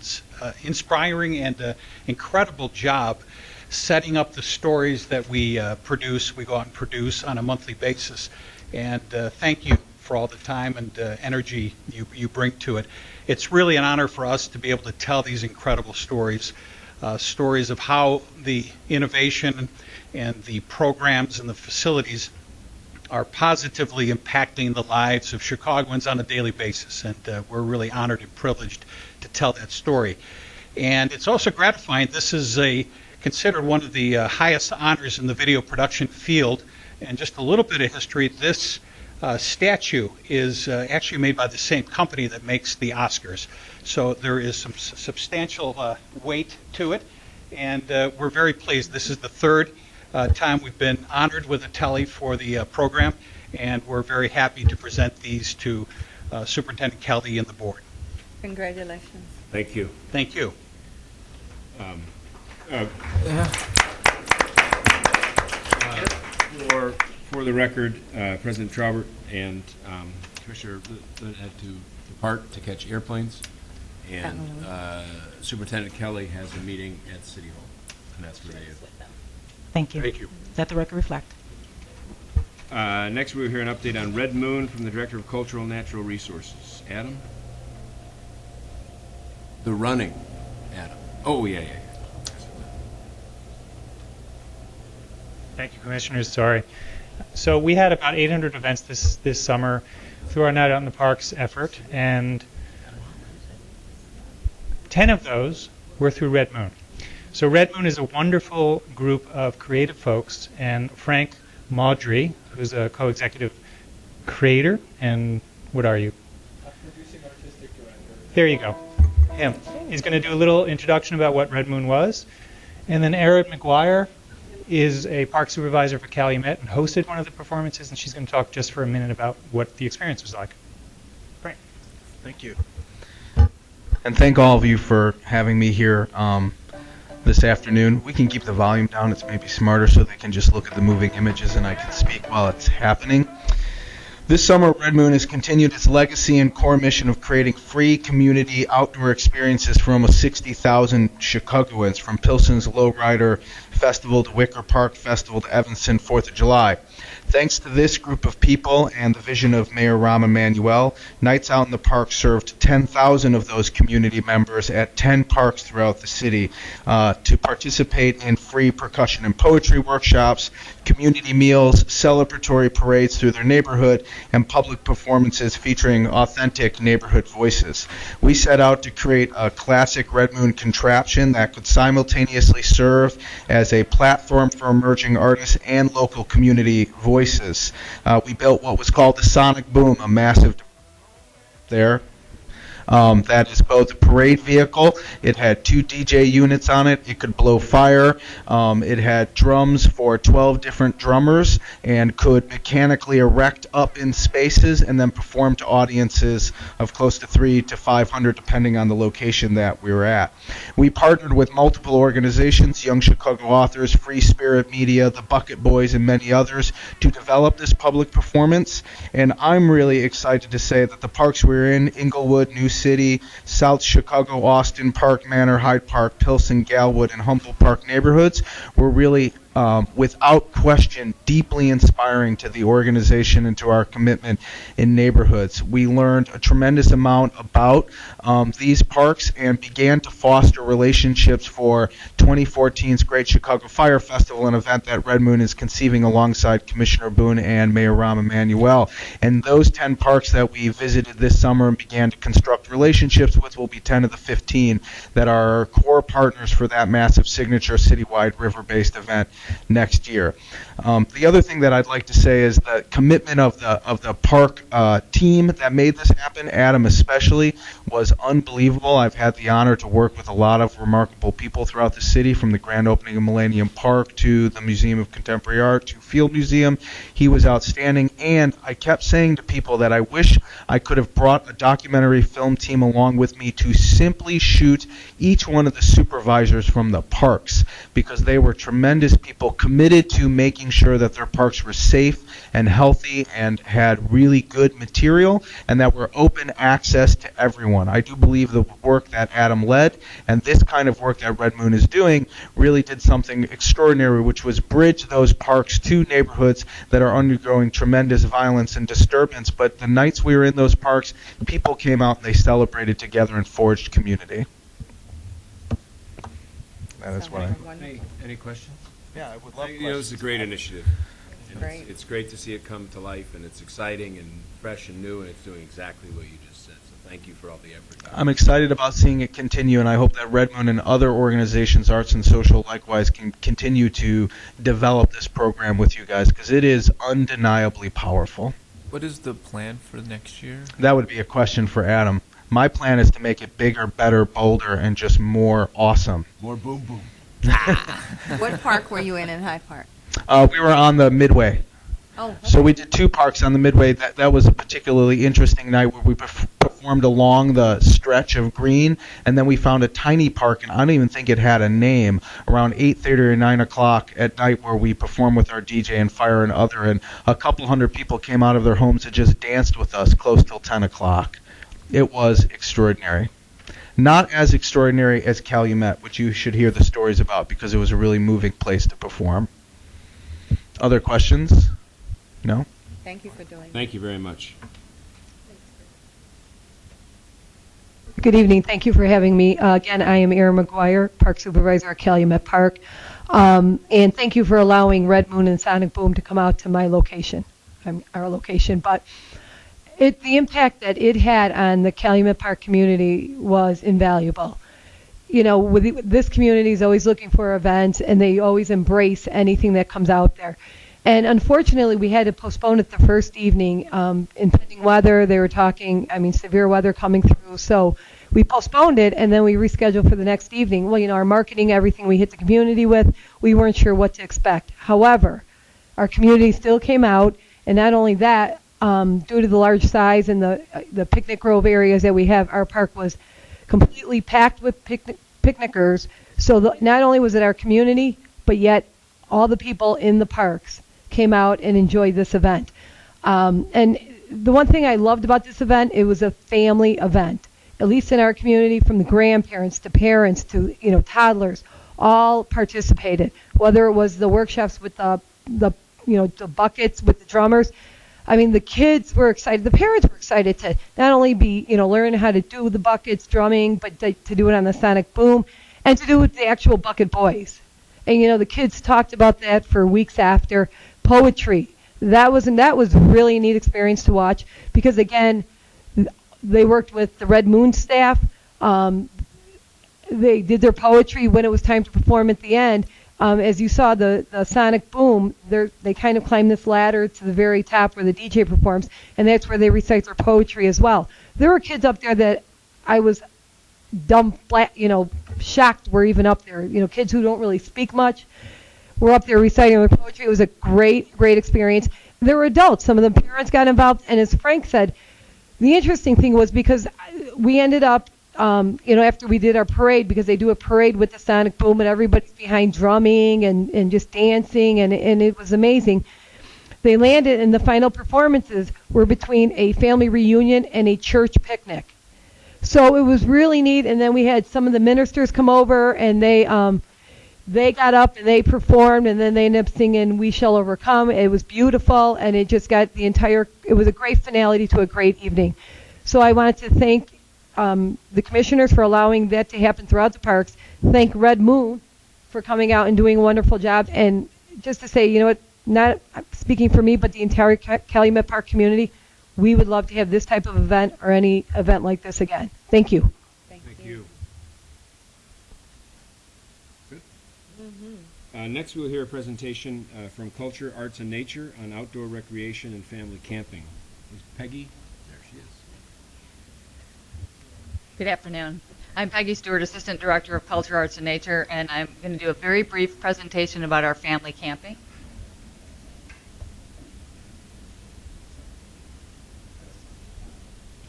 inspiring and incredible job setting up the stories that we produce. We go out and produce on a monthly basis. And thank you for all the time and energy you bring to it. It's really an honor for us to be able to tell these incredible stories, stories of how the innovation and the programs and the facilities are positively impacting the lives of Chicagoans on a daily basis. And we're really honored and privileged to tell that story. And it's also gratifying. This is considered one of the highest honors in the video production field. And just a little bit of history, this statue is actually made by the same company that makes the Oscars. So there is some substantial weight to it. And we're very pleased. This is the third time we've been honored with a Telly for the program. And we're very happy to present these to Superintendent Kelly and the board. Congratulations. Thank you. Thank you. For the record, President Traubert and Commissioner Litt had to depart to catch airplanes, and Superintendent Kelly has a meeting at City Hall, and that's where they is. Thank you. Thank you. Let the record reflect. Next, we'll hear an update on Red Moon from the Director of Cultural and Natural Resources. Adam? The running, Adam. Oh, yeah. Thank you, Commissioners. Sorry. So we had about 800 events this summer through our Night Out in the Parks effort, and 10 of those were through Red Moon. So Red Moon is a wonderful group of creative folks, and Frank Maudry, who's a co-executive creator, and what are you? Producing Artistic Director. There you go. Him. He's going to do a little introduction about what Red Moon was. And then Erin McGuire is a park supervisor for Calumet and hosted one of the performances, and she's going to talk just for a minute about what the experience was like. Great. Thank you. And thank all of you for having me here this afternoon. We can keep the volume down. It's maybe smarter so they can just look at the moving images and I can speak while it's happening. This summer, Red Moon has continued its legacy and core mission of creating free community outdoor experiences for almost 60,000 Chicagoans, from Pilsen's Lowrider Festival to Wicker Park Festival to Evanston 4th of July. Thanks to this group of people and the vision of Mayor Rahm Emanuel, Nights Out in the Park served 10,000 of those community members at 10 parks throughout the city to participate in free percussion and poetry workshops, community meals, celebratory parades through their neighborhood, and public performances featuring authentic neighborhood voices. We set out to create a classic Red Moon contraption that could simultaneously serve as a platform for emerging artists and local community voices. We built what was called the Sonic Boom, a massive there. That is both a parade vehicle. It had 2 DJ units on it. It could blow fire. It had drums for 12 different drummers and could mechanically erect up in spaces and then perform to audiences of close to 300 to 500 depending on the location that we were at. We partnered with multiple organizations, Young Chicago Authors, Free Spirit Media, the Bucket Boys, and many others to develop this public performance. And I'm really excited to say that the parks we were in, Inglewood, New City, South Chicago, Austin Park, Manor, Hyde Park, Pilsen, Galwood, and Humboldt Park neighborhoods were really without question, deeply inspiring to the organization and to our commitment in neighborhoods. We learned a tremendous amount about these parks and began to foster relationships for 2014's Great Chicago Fire Festival, an event that Red Moon is conceiving alongside Commissioner Boone and Mayor Rahm Emanuel. And those 10 parks that we visited this summer and began to construct relationships with will be 10 of the 15 that are our core partners for that massive signature citywide river-based event next year. The other thing that I'd like to say is the commitment of the park team that made this happen, Adam especially, was unbelievable. I've had the honor to work with a lot of remarkable people throughout the city, from the grand opening of Millennium Park to the Museum of Contemporary Art to Field Museum. He was outstanding, and I kept saying to people that I wish I could have brought a documentary film team along with me to simply shoot each one of the supervisors from the parks, because they were tremendous people committed to making sure that their parks were safe and healthy and had really good material and that were open access to everyone. I do believe the work that Adam led and this kind of work that Red Moon is doing really did something extraordinary, which was bridge those parks to neighborhoods that are undergoing tremendous violence and disturbance. But the nights we were in those parks, people came out and they celebrated together and forged community. That's what Any questions? Yeah, I would love You know, it's a great initiative. And Great. It's great to see it come to life, and it's exciting and fresh and new, and it's doing exactly what you just said. So thank you for all the effort. I'm excited about seeing it continue, and I hope that Red Moon and other organizations, arts and social likewise, can continue to develop this program with you guys, because it is undeniably powerful. What is the plan for next year? That would be a question for Adam. My plan is to make it bigger, better, bolder, and just more awesome. More boom boom. What park were you in Hyde Park? We were on the Midway. Oh, So we did 2 parks on the Midway. That was a particularly interesting night where we performed along the stretch of green, and then we found a tiny park, and I don't even think it had a name, around 8:30 or 9 o'clock at night, where we performed with our DJ and fire and other, and a couple hundred people came out of their homes and just danced with us close till 10 o'clock. It was extraordinary. Not as extraordinary as Calumet, which you should hear the stories about, because it was a really moving place to perform. Other questions? No? Thank you for doing Thank you very much. Good evening. Thank you for having me. Again, I am Erin McGuire, Park Supervisor at Calumet Park. And thank you for allowing Red Moon and Sonic Boom to come out to my location, our location. But the impact that it had on the Calumet Park community was invaluable. You know, this community is always looking for events, and they always embrace anything that comes out there. And unfortunately, we had to postpone it the first evening. Impending weather, they were talking, severe weather coming through. So we postponed it, and then we rescheduled for the next evening. Well, you know, our marketing, everything we hit the community with, we weren't sure what to expect. However, our community still came out, and not only that, due to the large size and the picnic grove areas that we have, our park was completely packed with picnickers. So not only was it our community, but yet all the people in the parks came out and enjoyed this event. And the one thing I loved about this event, it was a family event. At least in our community, from the grandparents to parents to toddlers, all participated. Whether it was the workshops with the buckets with the drummers. I mean, the kids were excited. The parents were excited to not only be, learn how to do the buckets, drumming, but to do it on the Sonic Boom, and to do it with the actual Bucket Boys. And, the kids talked about that for weeks after. Poetry. That was really a neat experience to watch, because, again, they worked with the Red Moon staff. They did their poetry when it was time to perform at the end. As you saw, the Sonic Boom, they kind of climb this ladder to the very top where the DJ performs, and that's where they recite their poetry as well. There were kids up there that I was shocked were even up there. Kids who don't really speak much were up there reciting their poetry. It was a great experience. There were adults. Some of the parents got involved, and as Frank said, the interesting thing was, because we ended up after we did our parade, because they do a parade with the Sonic Boom and everybody's behind drumming and just dancing, and it was amazing. They landed, and the final performances were between a family reunion and a church picnic. So it was really neat. And then we had some of the ministers come over, and they they got up and they performed, and then they ended up singing "We Shall Overcome." It was beautiful, and it just got it was a great finale to a great evening. So I wanted to thank the commissioners for allowing that to happen throughout the parks. Thank Red Moon for coming out and doing a wonderful job. And just to say, you know what, not speaking for me, but the entire Calumet Park community, we would love to have this type of event or any event like this again. Thank you. Thank you. Next, we'll hear a presentation from Culture, Arts, and Nature on outdoor recreation and family camping. Is Peggy? There she is. Good afternoon. I'm Peggy Stewart, Assistant Director of Culture, Arts, and Nature, and I'm going to do a very brief presentation about our family camping.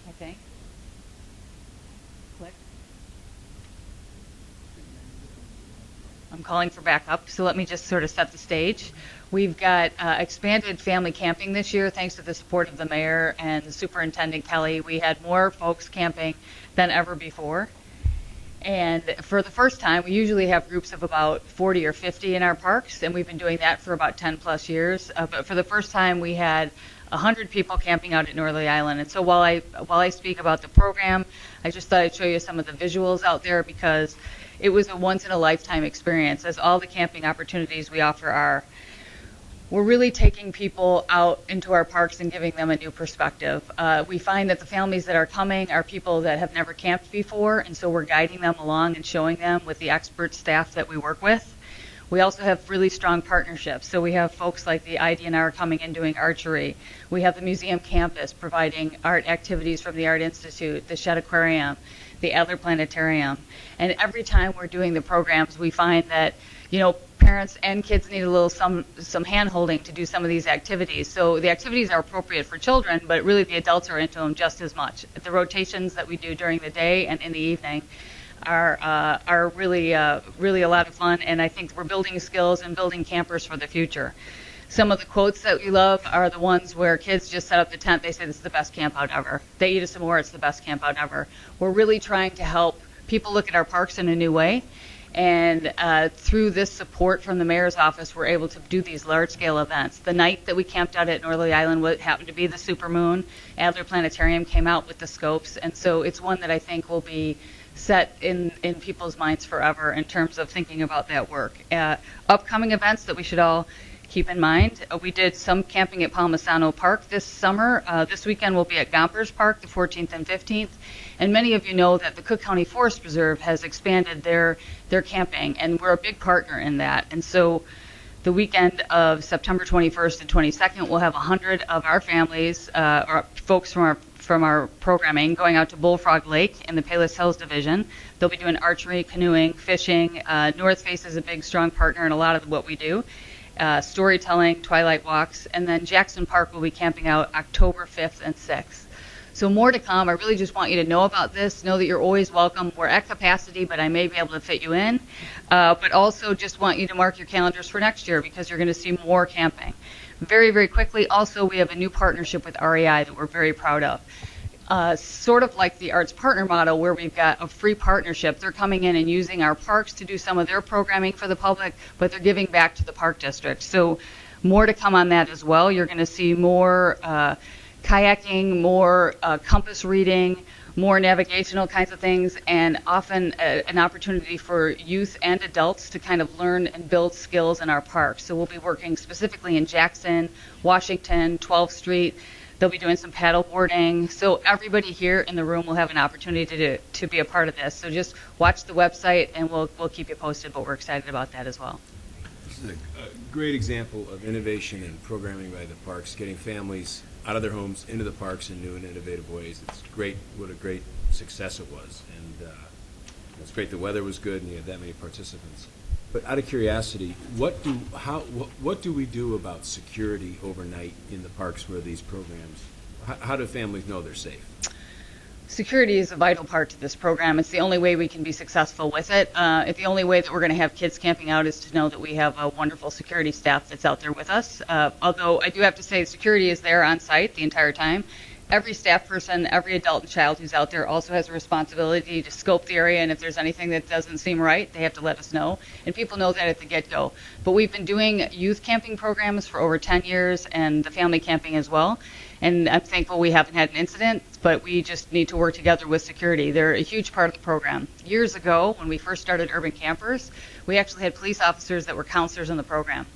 I think. Click. I'm calling for backup, so let me just sort of set the stage. We've got expanded family camping this year thanks to the support of the mayor and the Superintendent Kelly. We had more folks camping than ever before. And for the first time, we usually have groups of about 40 or 50 in our parks, and we've been doing that for about 10 plus years. But for the first time, we had 100 people camping out at Norley Island. And so while I speak about the program, I just thought I'd show you some of the visuals out there because it was a once-in-a-lifetime experience, as all the camping opportunities we offer are. We're really taking people out into our parks and giving them a new perspective. We find that the families that are coming are people that have never camped before, and so we're guiding them along and showing them with the expert staff that we work with. We also have really strong partnerships. So we have folks like the IDNR coming in doing archery. We have the museum campus providing art activities from the Art Institute, the Shed Aquarium, the Adler Planetarium. And every time we're doing the programs, we find that, you know, parents and kids need a little some hand-holding to do some of these activities. So the activities are appropriate for children, but really the adults are into them just as much. The rotations that we do during the day and in the evening are really a lot of fun, and I think we're building skills and building campers for the future. Some of the quotes that we love are the ones where kids just set up the tent. They say this is the best camp out ever. They eat a s'more, it's the best camp out ever. We're really trying to help people look at our parks in a new way. And through this support from the mayor's office, we're able to do these large-scale events. The night that we camped out at Norley Island happened to be the supermoon. Adler Planetarium came out with the scopes, and so it's one that I think will be set in people's minds forever in terms of thinking about that work. Upcoming events that we should all keep in mind. We did some camping at Palmisano Park this summer. This weekend we'll be at Gompers Park, the 14th and 15th. And many of you know that the Cook County Forest Preserve has expanded their camping, and we're a big partner in that. And so the weekend of September 21st and 22nd, we'll have 100 of our families, or folks from our programming, going out to Bullfrog Lake in the Palos Hills Division. They'll be doing archery, canoeing, fishing. North Face is a big, strong partner in a lot of what we do. Storytelling, twilight walks, and then Jackson Park will be camping out October 5th and 6th. So more to come. I really just want you to know about this. Know that you're always welcome. We're at capacity, but I may be able to fit you in. But also just want you to mark your calendars for next year because you're going to see more camping. Very, very quickly, also we have a new partnership with REI that we're very proud of. Sort of like the Arts Partner model where we've got a free partnership. They're coming in and using our parks to do some of their programming for the public, but they're giving back to the park district. So more to come on that as well. You're going to see more kayaking, more compass reading, more navigational kinds of things, and often an opportunity for youth and adults to kind of learn and build skills in our parks. So we'll be working specifically in Jackson, Washington, 12th Street. They'll be doing some paddle boarding. So everybody here in the room will have an opportunity to be a part of this. So just watch the website and we'll keep you posted, but we're excited about that as well. This is a great example of innovation and programming by the parks, getting families out of their homes into the parks in new and innovative ways. It's great what a great success it was. And it's great the weather was good and you had that many participants. But out of curiosity, what do we do about security overnight in the parks for these programs? How do families know they're safe? Security is a vital part to this program. It's the only way we can be successful with it. The only way that we're going to have kids camping out is to know that we have a wonderful security staff that's out there with us. Although I do have to say security is there on site the entire time. every staff person, every adult and child who's out there also has a responsibility to scope the area, and if there's anything that doesn't seem right, they have to let us know. And people know that at the get-go. But we've been doing youth camping programs for over 10 years and the family camping as well. And I'm thankful we haven't had an incident, but we just need to work together with security. They're a huge part of the program. Years ago, when we first started Urban Campers, we actually had police officers that were counselors in the program.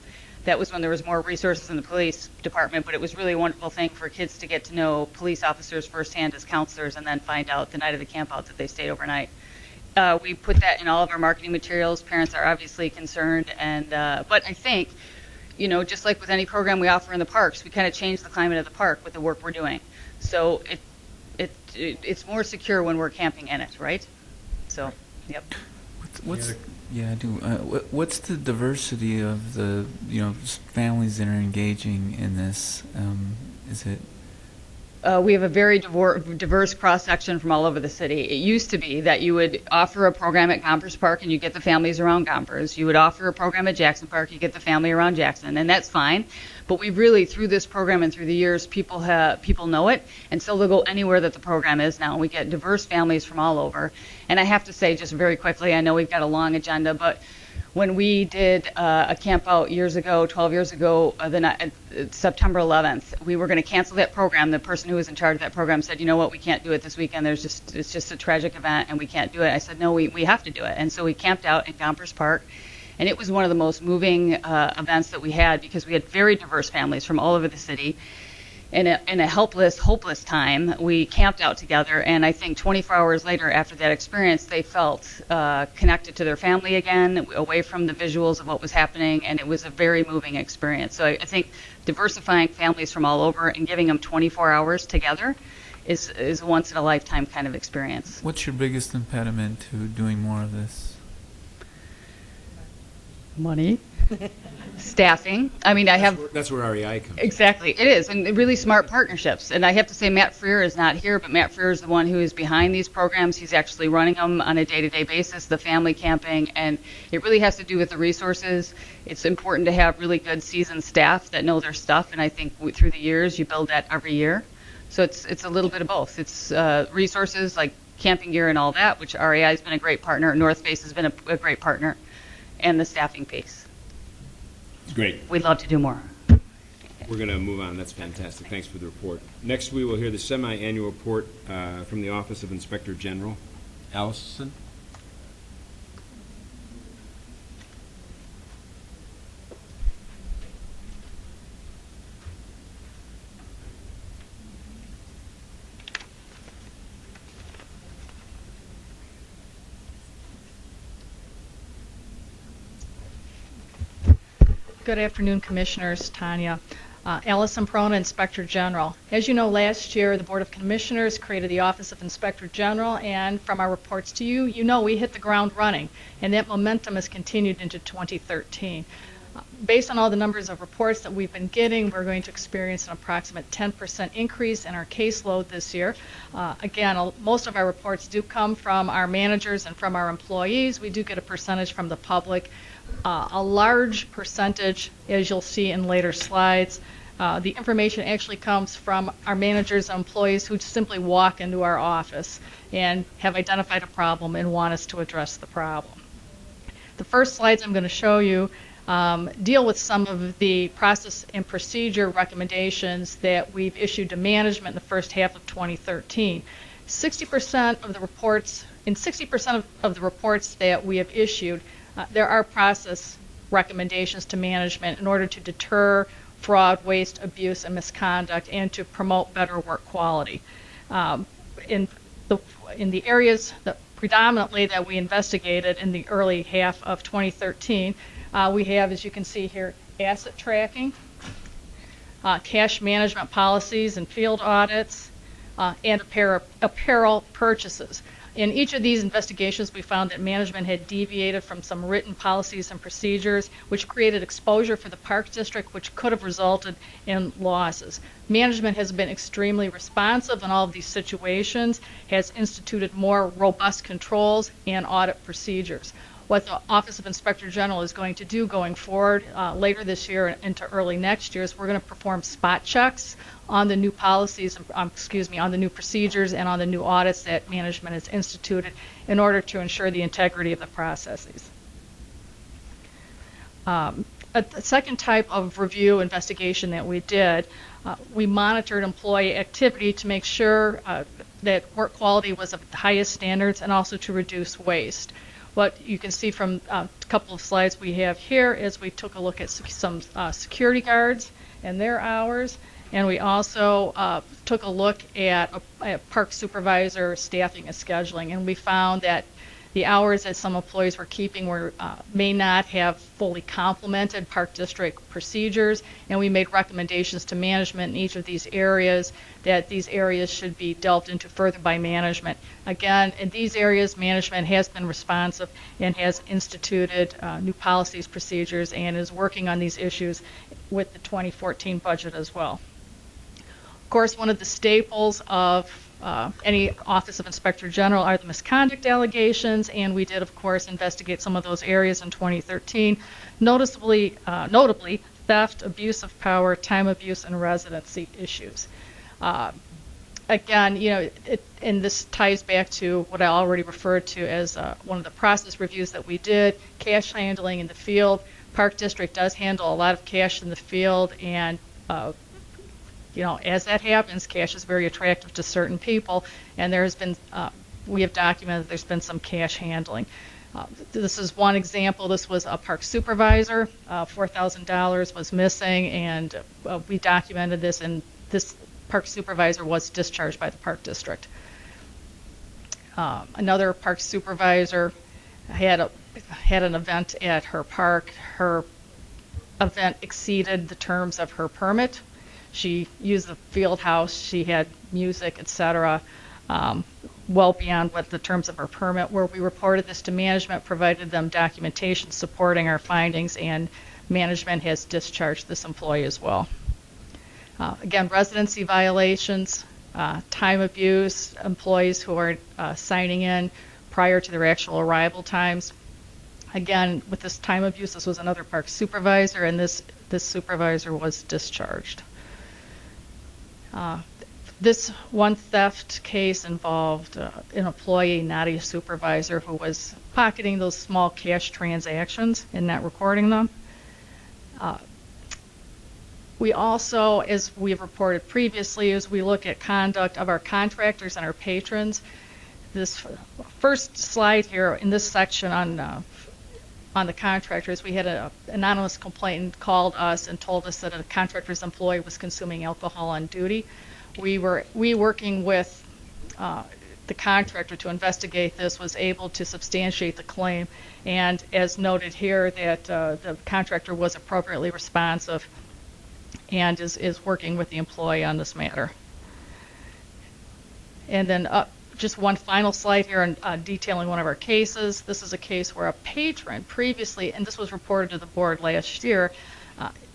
That was when there was more resources in the police department, but it was really a wonderful thing for kids to get to know police officers firsthand as counselors and then find out the night of the camp out that they stayed overnight. We put that in all of our marketing materials. Parents are obviously concerned, and but I think, you know, just like with any program we offer in the parks, we kind of change the climate of the park with the work we're doing. So it's more secure when we're camping in it, right? So, yep. Yeah, I do. What's the diversity of the families that are engaging in this? Is it? We have a very diverse cross-section from all over the city. It used to be that you would offer a program at Gompers Park and you get the families around Gompers. You would offer a program at Jackson Park, you get the family around Jackson, and that's fine. But we really, through this program and through the years, people know it, and so they'll go anywhere that the program is now. We get diverse families from all over. And I have to say, just very quickly, I know we've got a long agenda, but when we did a camp out years ago, 12 years ago, September 11th, we were going to cancel that program. The person who was in charge of that program said, you know what, we can't do it this weekend. It's just a tragic event, and we can't do it. I said, no, we have to do it. And so we camped out at Gompers Park, and it was one of the most moving events that we had because we had very diverse families from all over the city. In a helpless, hopeless time, we camped out together, and I think 24 hours later after that experience, they felt connected to their family again, away from the visuals of what was happening, and it was a very moving experience. So I think diversifying families from all over and giving them 24 hours together is a once-in-a-lifetime kind of experience. What's your biggest impediment to doing more of this? Money. Staffing. I mean, That's where REI comes in. Exactly. It is, and really smart partnerships. And I have to say Matt Freer is not here, but Matt Freer is the one who is behind these programs. He's actually running them on a day-to-day basis, the family camping, and it really has to do with the resources. It's important to have really good seasoned staff that know their stuff, and I think through the years you build that every year. So it's a little bit of both. It's resources like camping gear and all that, which REI has been a great partner. North Face has been a great partner, and the staffing piece. Great. We'd love to do more. We're going to move on. That's fantastic. Thanks for the report. Next, we will hear the semi-annual report from the Office of Inspector General. Allison? Good afternoon, Commissioners. Tanya. Allison Perona, Inspector General. As you know, last year the Board of Commissioners created the Office of Inspector General, and from our reports to you, you know we hit the ground running, and that momentum has continued into 2013. Based on all the numbers of reports that we've been getting, we're going to experience an approximate 10% increase in our caseload this year. Again, most of our reports do come from our managers and from our employees. We do get a percentage from the public. A large percentage, as you'll see in later slides, the information actually comes from our managers and employees who simply walk into our office and have identified a problem and want us to address the problem. The first slides I'm going to show you deal with some of the process and procedure recommendations that we've issued to management in the first half of 2013. 60% of the reports, in 60% of the reports that we have issued, there are process recommendations to management in order to deter fraud, waste, abuse, and misconduct, and to promote better work quality. In the areas that predominantly that we investigated in the early half of 2013, we have, as you can see here, asset tracking, cash management policies and field audits, and apparel purchases. In each of these investigations, we found that management had deviated from some written policies and procedures, which created exposure for the Park District, which could have resulted in losses. Management has been extremely responsive in all of these situations, has instituted more robust controls and audit procedures. what the Office of Inspector General is going to do going forward later this year and into early next year is we're going to perform spot checks on the new policies, on the new procedures and on the new audits that management has instituted in order to ensure the integrity of the processes. A second type of review investigation that we did, we monitored employee activity to make sure that work quality was of the highest standards and also to reduce waste. What you can see from a couple of slides we have here is we took a look at some security guards and their hours, and we also took a look at a park supervisor staffing and scheduling, and we found that the hours that some employees were keeping may not have fully complemented Park District procedures, and we made recommendations to management in each of these areas that these areas should be delved into further by management. Again, in these areas, management has been responsive and has instituted new policies, procedures, and is working on these issues with the 2014 budget as well. Of course, one of the staples of any Office of Inspector General are the misconduct allegations, and we did, of course, investigate some of those areas in 2013, notably theft, abuse of power, time abuse, and residency issues. Again, and this ties back to what I already referred to as one of the process reviews that we did, cash handling in the field. Park District does handle a lot of cash in the field, and as that happens, cash is very attractive to certain people, and there has been, we have documented there's been some cash handling. This is one example. This was a park supervisor. $4,000 was missing, and we documented this, and this park supervisor was discharged by the Park District. Another park supervisor had an event at her park. Her event exceeded the terms of her permit. She used the field house, she had music, etc., well beyond what the terms of her permit were. We reported this to management, provided them documentation supporting our findings, and management has discharged this employee as well. Again, residency violations, time abuse, employees who are signing in prior to their actual arrival times. Again, with this time abuse, this was another park supervisor, and this supervisor was discharged. This one theft case involved an employee, not a supervisor, who was pocketing those small cash transactions and not recording them. We also, as we've reported previously, as we look at conduct of our contractors and our patrons, this first slide here in this section on the contractors, we had an anonymous complainant called us and told us that a contractor's employee was consuming alcohol on duty. We working with the contractor to investigate this, was able to substantiate the claim, and as noted here, that the contractor was appropriately responsive and is working with the employee on this matter. And then just one final slide here on detailing one of our cases. This is a case where a patron previously, and this was reported to the board last year,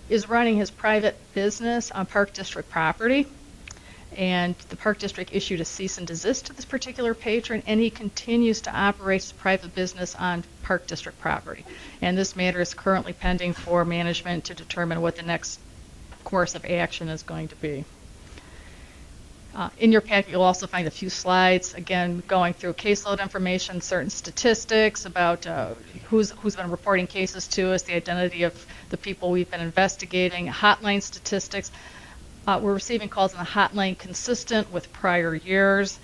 is running his private business on Park District property, and the Park District issued a cease and desist to this particular patron, and he continues to operate his private business on Park District property. And this matter is currently pending for management to determine what the next course of action is going to be. In your packet, you'll also find a few slides, again, going through caseload information, certain statistics about who's been reporting cases to us, the identity of the people we've been investigating, hotline statistics. We're receiving calls on the hotline consistent with prior years.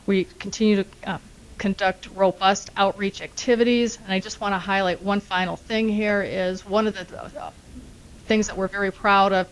We continue to conduct robust outreach activities, and I just want to highlight one final thing here is one of the things that we're very proud of.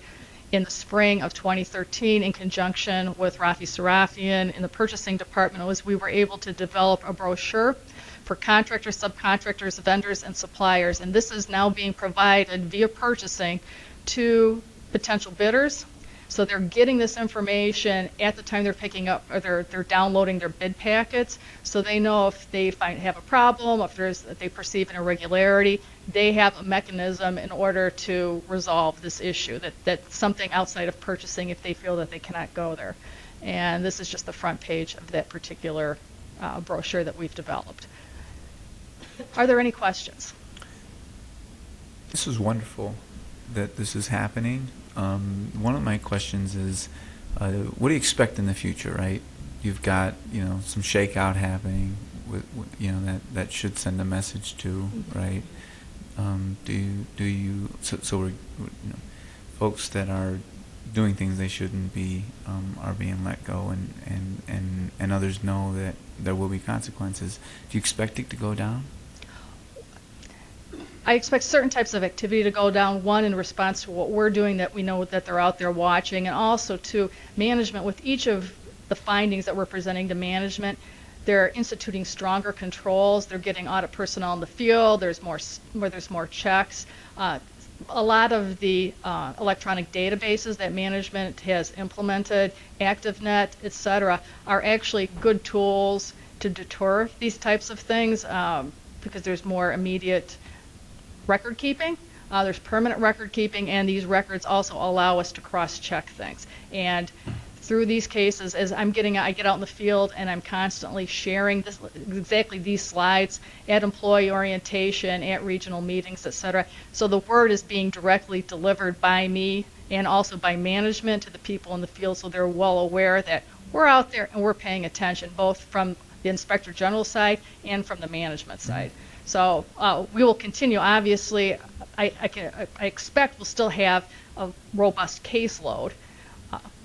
In the spring of 2013, in conjunction with Rafi Sarafian in the purchasing department, was we were able to develop a brochure for contractors, subcontractors, vendors, and suppliers. And this is now being provided via purchasing to potential bidders. So they're getting this information at the time they're picking up, or they're downloading their bid packets, so they know if they have a problem, if they perceive an irregularity, they have a mechanism in order to resolve this issue, that's something outside of purchasing if they feel that they cannot go there. And this is just the front page of that particular brochure that we've developed. Are there any questions? This is wonderful that this is happening. One of my questions is, what do you expect in the future, right? You've got, some shakeout happening with that should send a message to, right? Do you, so we're, folks that are doing things they shouldn't be, are being let go, and others know that there will be consequences. Do you expect it to go down? I expect certain types of activity to go down, one, in response to what we're doing, that we know that they're out there watching, and also to management. With each of the findings that we're presenting to management, they're instituting stronger controls. They're getting audit personnel in the field. There's more checks. A lot of the electronic databases that management has implemented, ActiveNet, et cetera, are actually good tools to deter these types of things because there's more immediate record keeping. There's permanent record keeping, and these records also allow us to cross-check things. And through these cases, as I get out in the field and I'm constantly sharing exactly these slides at employee orientation, at regional meetings, et cetera. So the word is being directly delivered by me and also by management to the people in the field, so they're well aware that we're out there and we're paying attention, both from the Inspector General side and from the management side. So we will continue. Obviously, I expect we'll still have a robust caseload,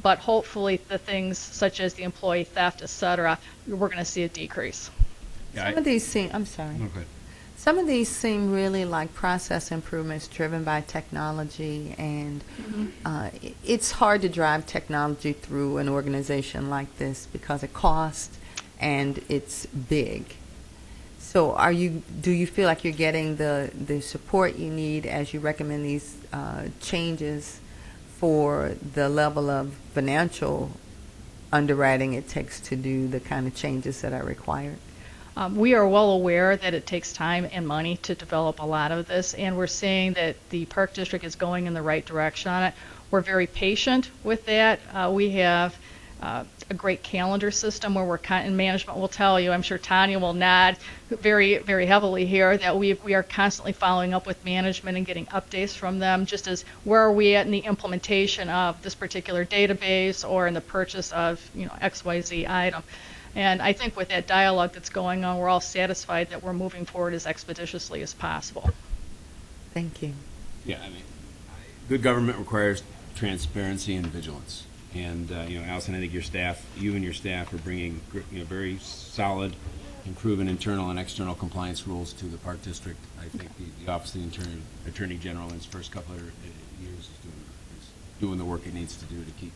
but hopefully the things such as the employee theft, et cetera, we're going to see a decrease. Some of these seem, I'm sorry. Okay. Some of these seem really like process improvements driven by technology, and it's hard to drive technology through an organization like this because it costs and it's big. So do you feel like you're getting the support you need as you recommend these changes for the level of financial underwriting it takes to do the kind of changes that are required? We are well aware that it takes time and money to develop a lot of this, and we're seeing that the Park District is going in the right direction on it. We're very patient with that. We have a great calendar system where and management will tell you, I'm sure Tanya will nod very, very heavily here, that we are constantly following up with management and getting updates from them, just as where are we at in the implementation of this particular database or in the purchase of XYZ item. And I think with that dialogue that's going on, we're all satisfied that we're moving forward as expeditiously as possible. Thank you. Yeah, good government requires transparency and vigilance. And Allison, I think you and your staff are bringing very solid and proven internal and external compliance rules to the Park District. I think the Office of the Attorney General in its first couple of years is doing the work it needs to do to keep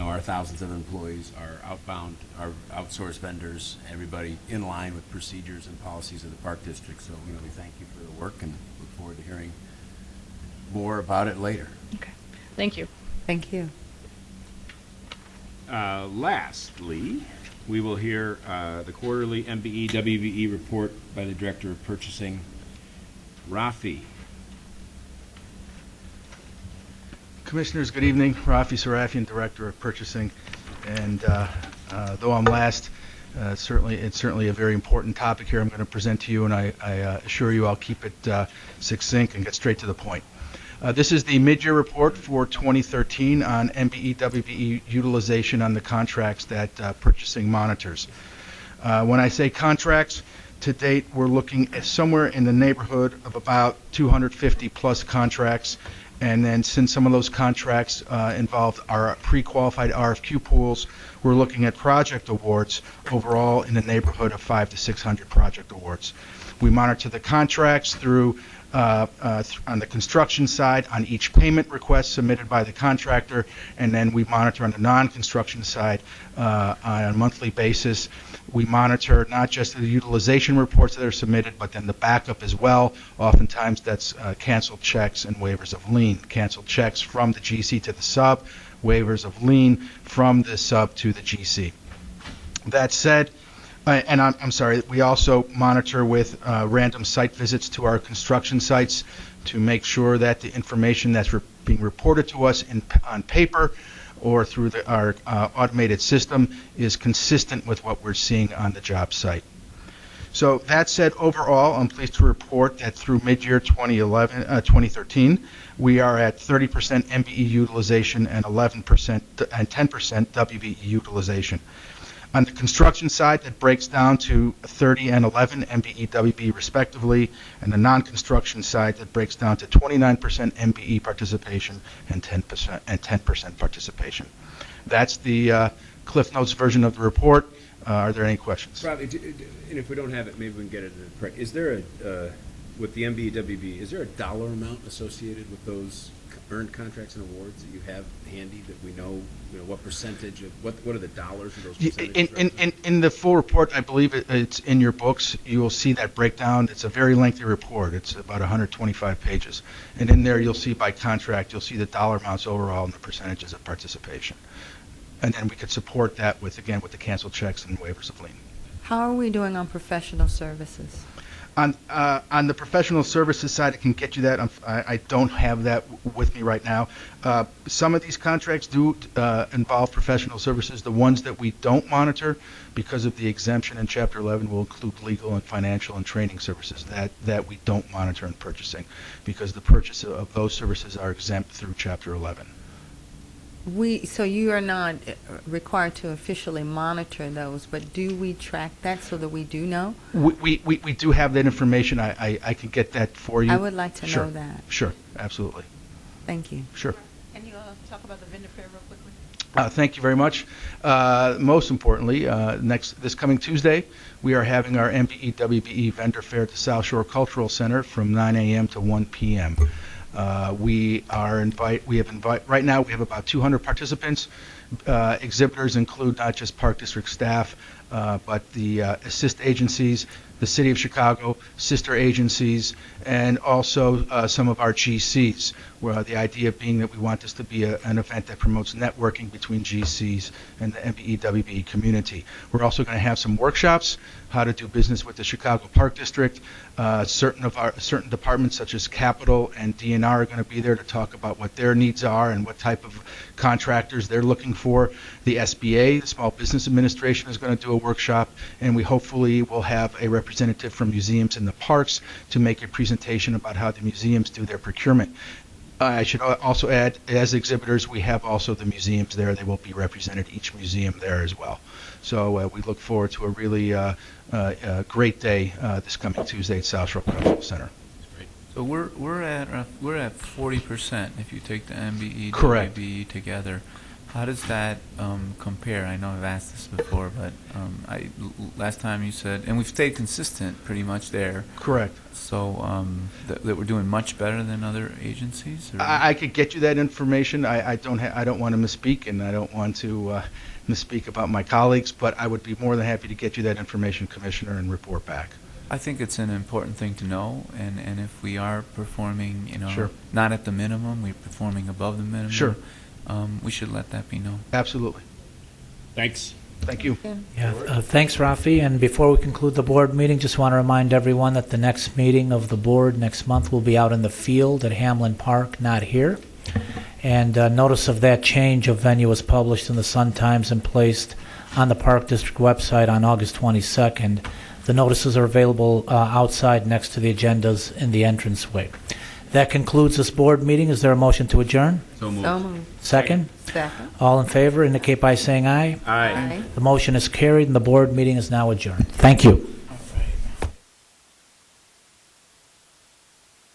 our thousands of employees, our outbound, our outsourced vendors, everybody in line with procedures and policies of the Park District. So we thank you for the work and look forward to hearing more about it later. Okay. Thank you. Thank you. Lastly, we will hear the quarterly MBE WBE report by the Director of Purchasing, Rafi. Commissioners, good evening. Rafi Sarafian, Director of Purchasing. And though I'm last, it's certainly a very important topic here I'm going to present to you, and I assure you I'll keep it succinct and get straight to the point. This is the mid-year report for 2013 on MBE WBE utilization on the contracts that purchasing monitors. When I say contracts, to date we're looking at somewhere in the neighborhood of about 250 plus contracts, and then since some of those contracts involved our pre-qualified RFQ pools, we're looking at project awards overall in the neighborhood of 500 to 600 project awards. We monitor the contracts through on the construction side on each payment request submitted by the contractor, and then we monitor on the non-construction side on a monthly basis. We monitor not just the utilization reports that are submitted, but then the backup as well. Oftentimes that's canceled checks and waivers of lien. Canceled checks from the GC to the sub, waivers of lien from the sub to the GC. That said, and I'm sorry, we also monitor with random site visits to our construction sites to make sure that the information that's being reported to us on paper or through our automated system is consistent with what we're seeing on the job site. So that said, overall, I'm pleased to report that through mid-year 2013, we are at 30% MBE utilization and 11% and 10% WBE utilization. On the construction side, that breaks down to 30 and 11 MBE WBE respectively, and the non-construction side that breaks down to 29% MBE participation and 10% participation. That's the Cliff Notes version of the report. Are there any questions? Robbie, and if we don't have it, maybe we can get it in the print. Is there with the MBE, WB, is there a dollar amount associated with those earned contracts and awards that you have handy that we know, what percentage of, what are the dollars of those percentages? In the full report, I believe it's in your books. You will see that breakdown. It's a very lengthy report. It's about 125 pages. And in there, you'll see by contract, you'll see the dollar amounts overall and the percentages of participation. And then we could support that with the canceled checks and waivers of lien. How are we doing on professional services? On the professional services side, I can get you that. I don't have that with me right now. Some of these contracts do involve professional services. The ones that we don't monitor, because of the exemption in Chapter 11, will include legal and financial and training services that we don't monitor in purchasing, because the purchase of those services are exempt through Chapter 11. So you are not required to officially monitor those, but do we track that so that we do know? We do have that information. I can get that for you. I would like to Sure. know that. Sure, absolutely. Thank you. Sure. Can you talk about the vendor fair real quickly? Thank you very much. Most importantly, this coming Tuesday, we are having our MBE WBE vendor fair at the South Shore Cultural Center from 9 a.m. to 1 p.m. Right now we have about 200 participants. Exhibitors include not just Park District staff, but the assist agencies, the City of Chicago, sister agencies, and also some of our GCs, where the idea being that we want this to be an event that promotes networking between GCs and the MBE WBE community. We're also going to have some workshops, how to do business with the Chicago Park District. Certain departments such as Capital and DNR are going to be there to talk about what their needs are and what type of contractors they're looking for. The SBA, the Small Business Administration, is going to do a workshop, and we hopefully will have a representative from museums in the parks to make a presentation about how the museums do their procurement. I should also add, as exhibitors, we have also the museums there. They will be represented, each museum there as well. So we look forward to a really great day this coming Tuesday at South Shore Cultural Center. So we're at 40% if you take the MBE, Correct. WBE together. How does that compare? I know I've asked this before, but last time you said, and we've stayed consistent pretty much there. Correct. So that we're doing much better than other agencies? Or? I could get you that information. I don't want to misspeak, and I don't want to misspeak about my colleagues, but I would be more than happy to get you that information, Commissioner, and report back. I think it's an important thing to know, and if we are performing, Sure. not at the minimum, we're performing above the minimum. Sure. We should let that be known. Absolutely. Thanks. Thank you. Yeah, thanks, Rafi. And before we conclude the board meeting, just want to remind everyone that the next meeting of the board next month will be out in the field at Hamlin Park, not here. And notice of that change of venue was published in the Sun-Times and placed on the Park District website on August 22nd. The notices are available outside next to the agendas in the entranceway. That concludes this board meeting. Is there a motion to adjourn? So moved. So moved. Second? Second. All in favor indicate by saying aye. Aye. The motion is carried and the board meeting is now adjourned. Thank you.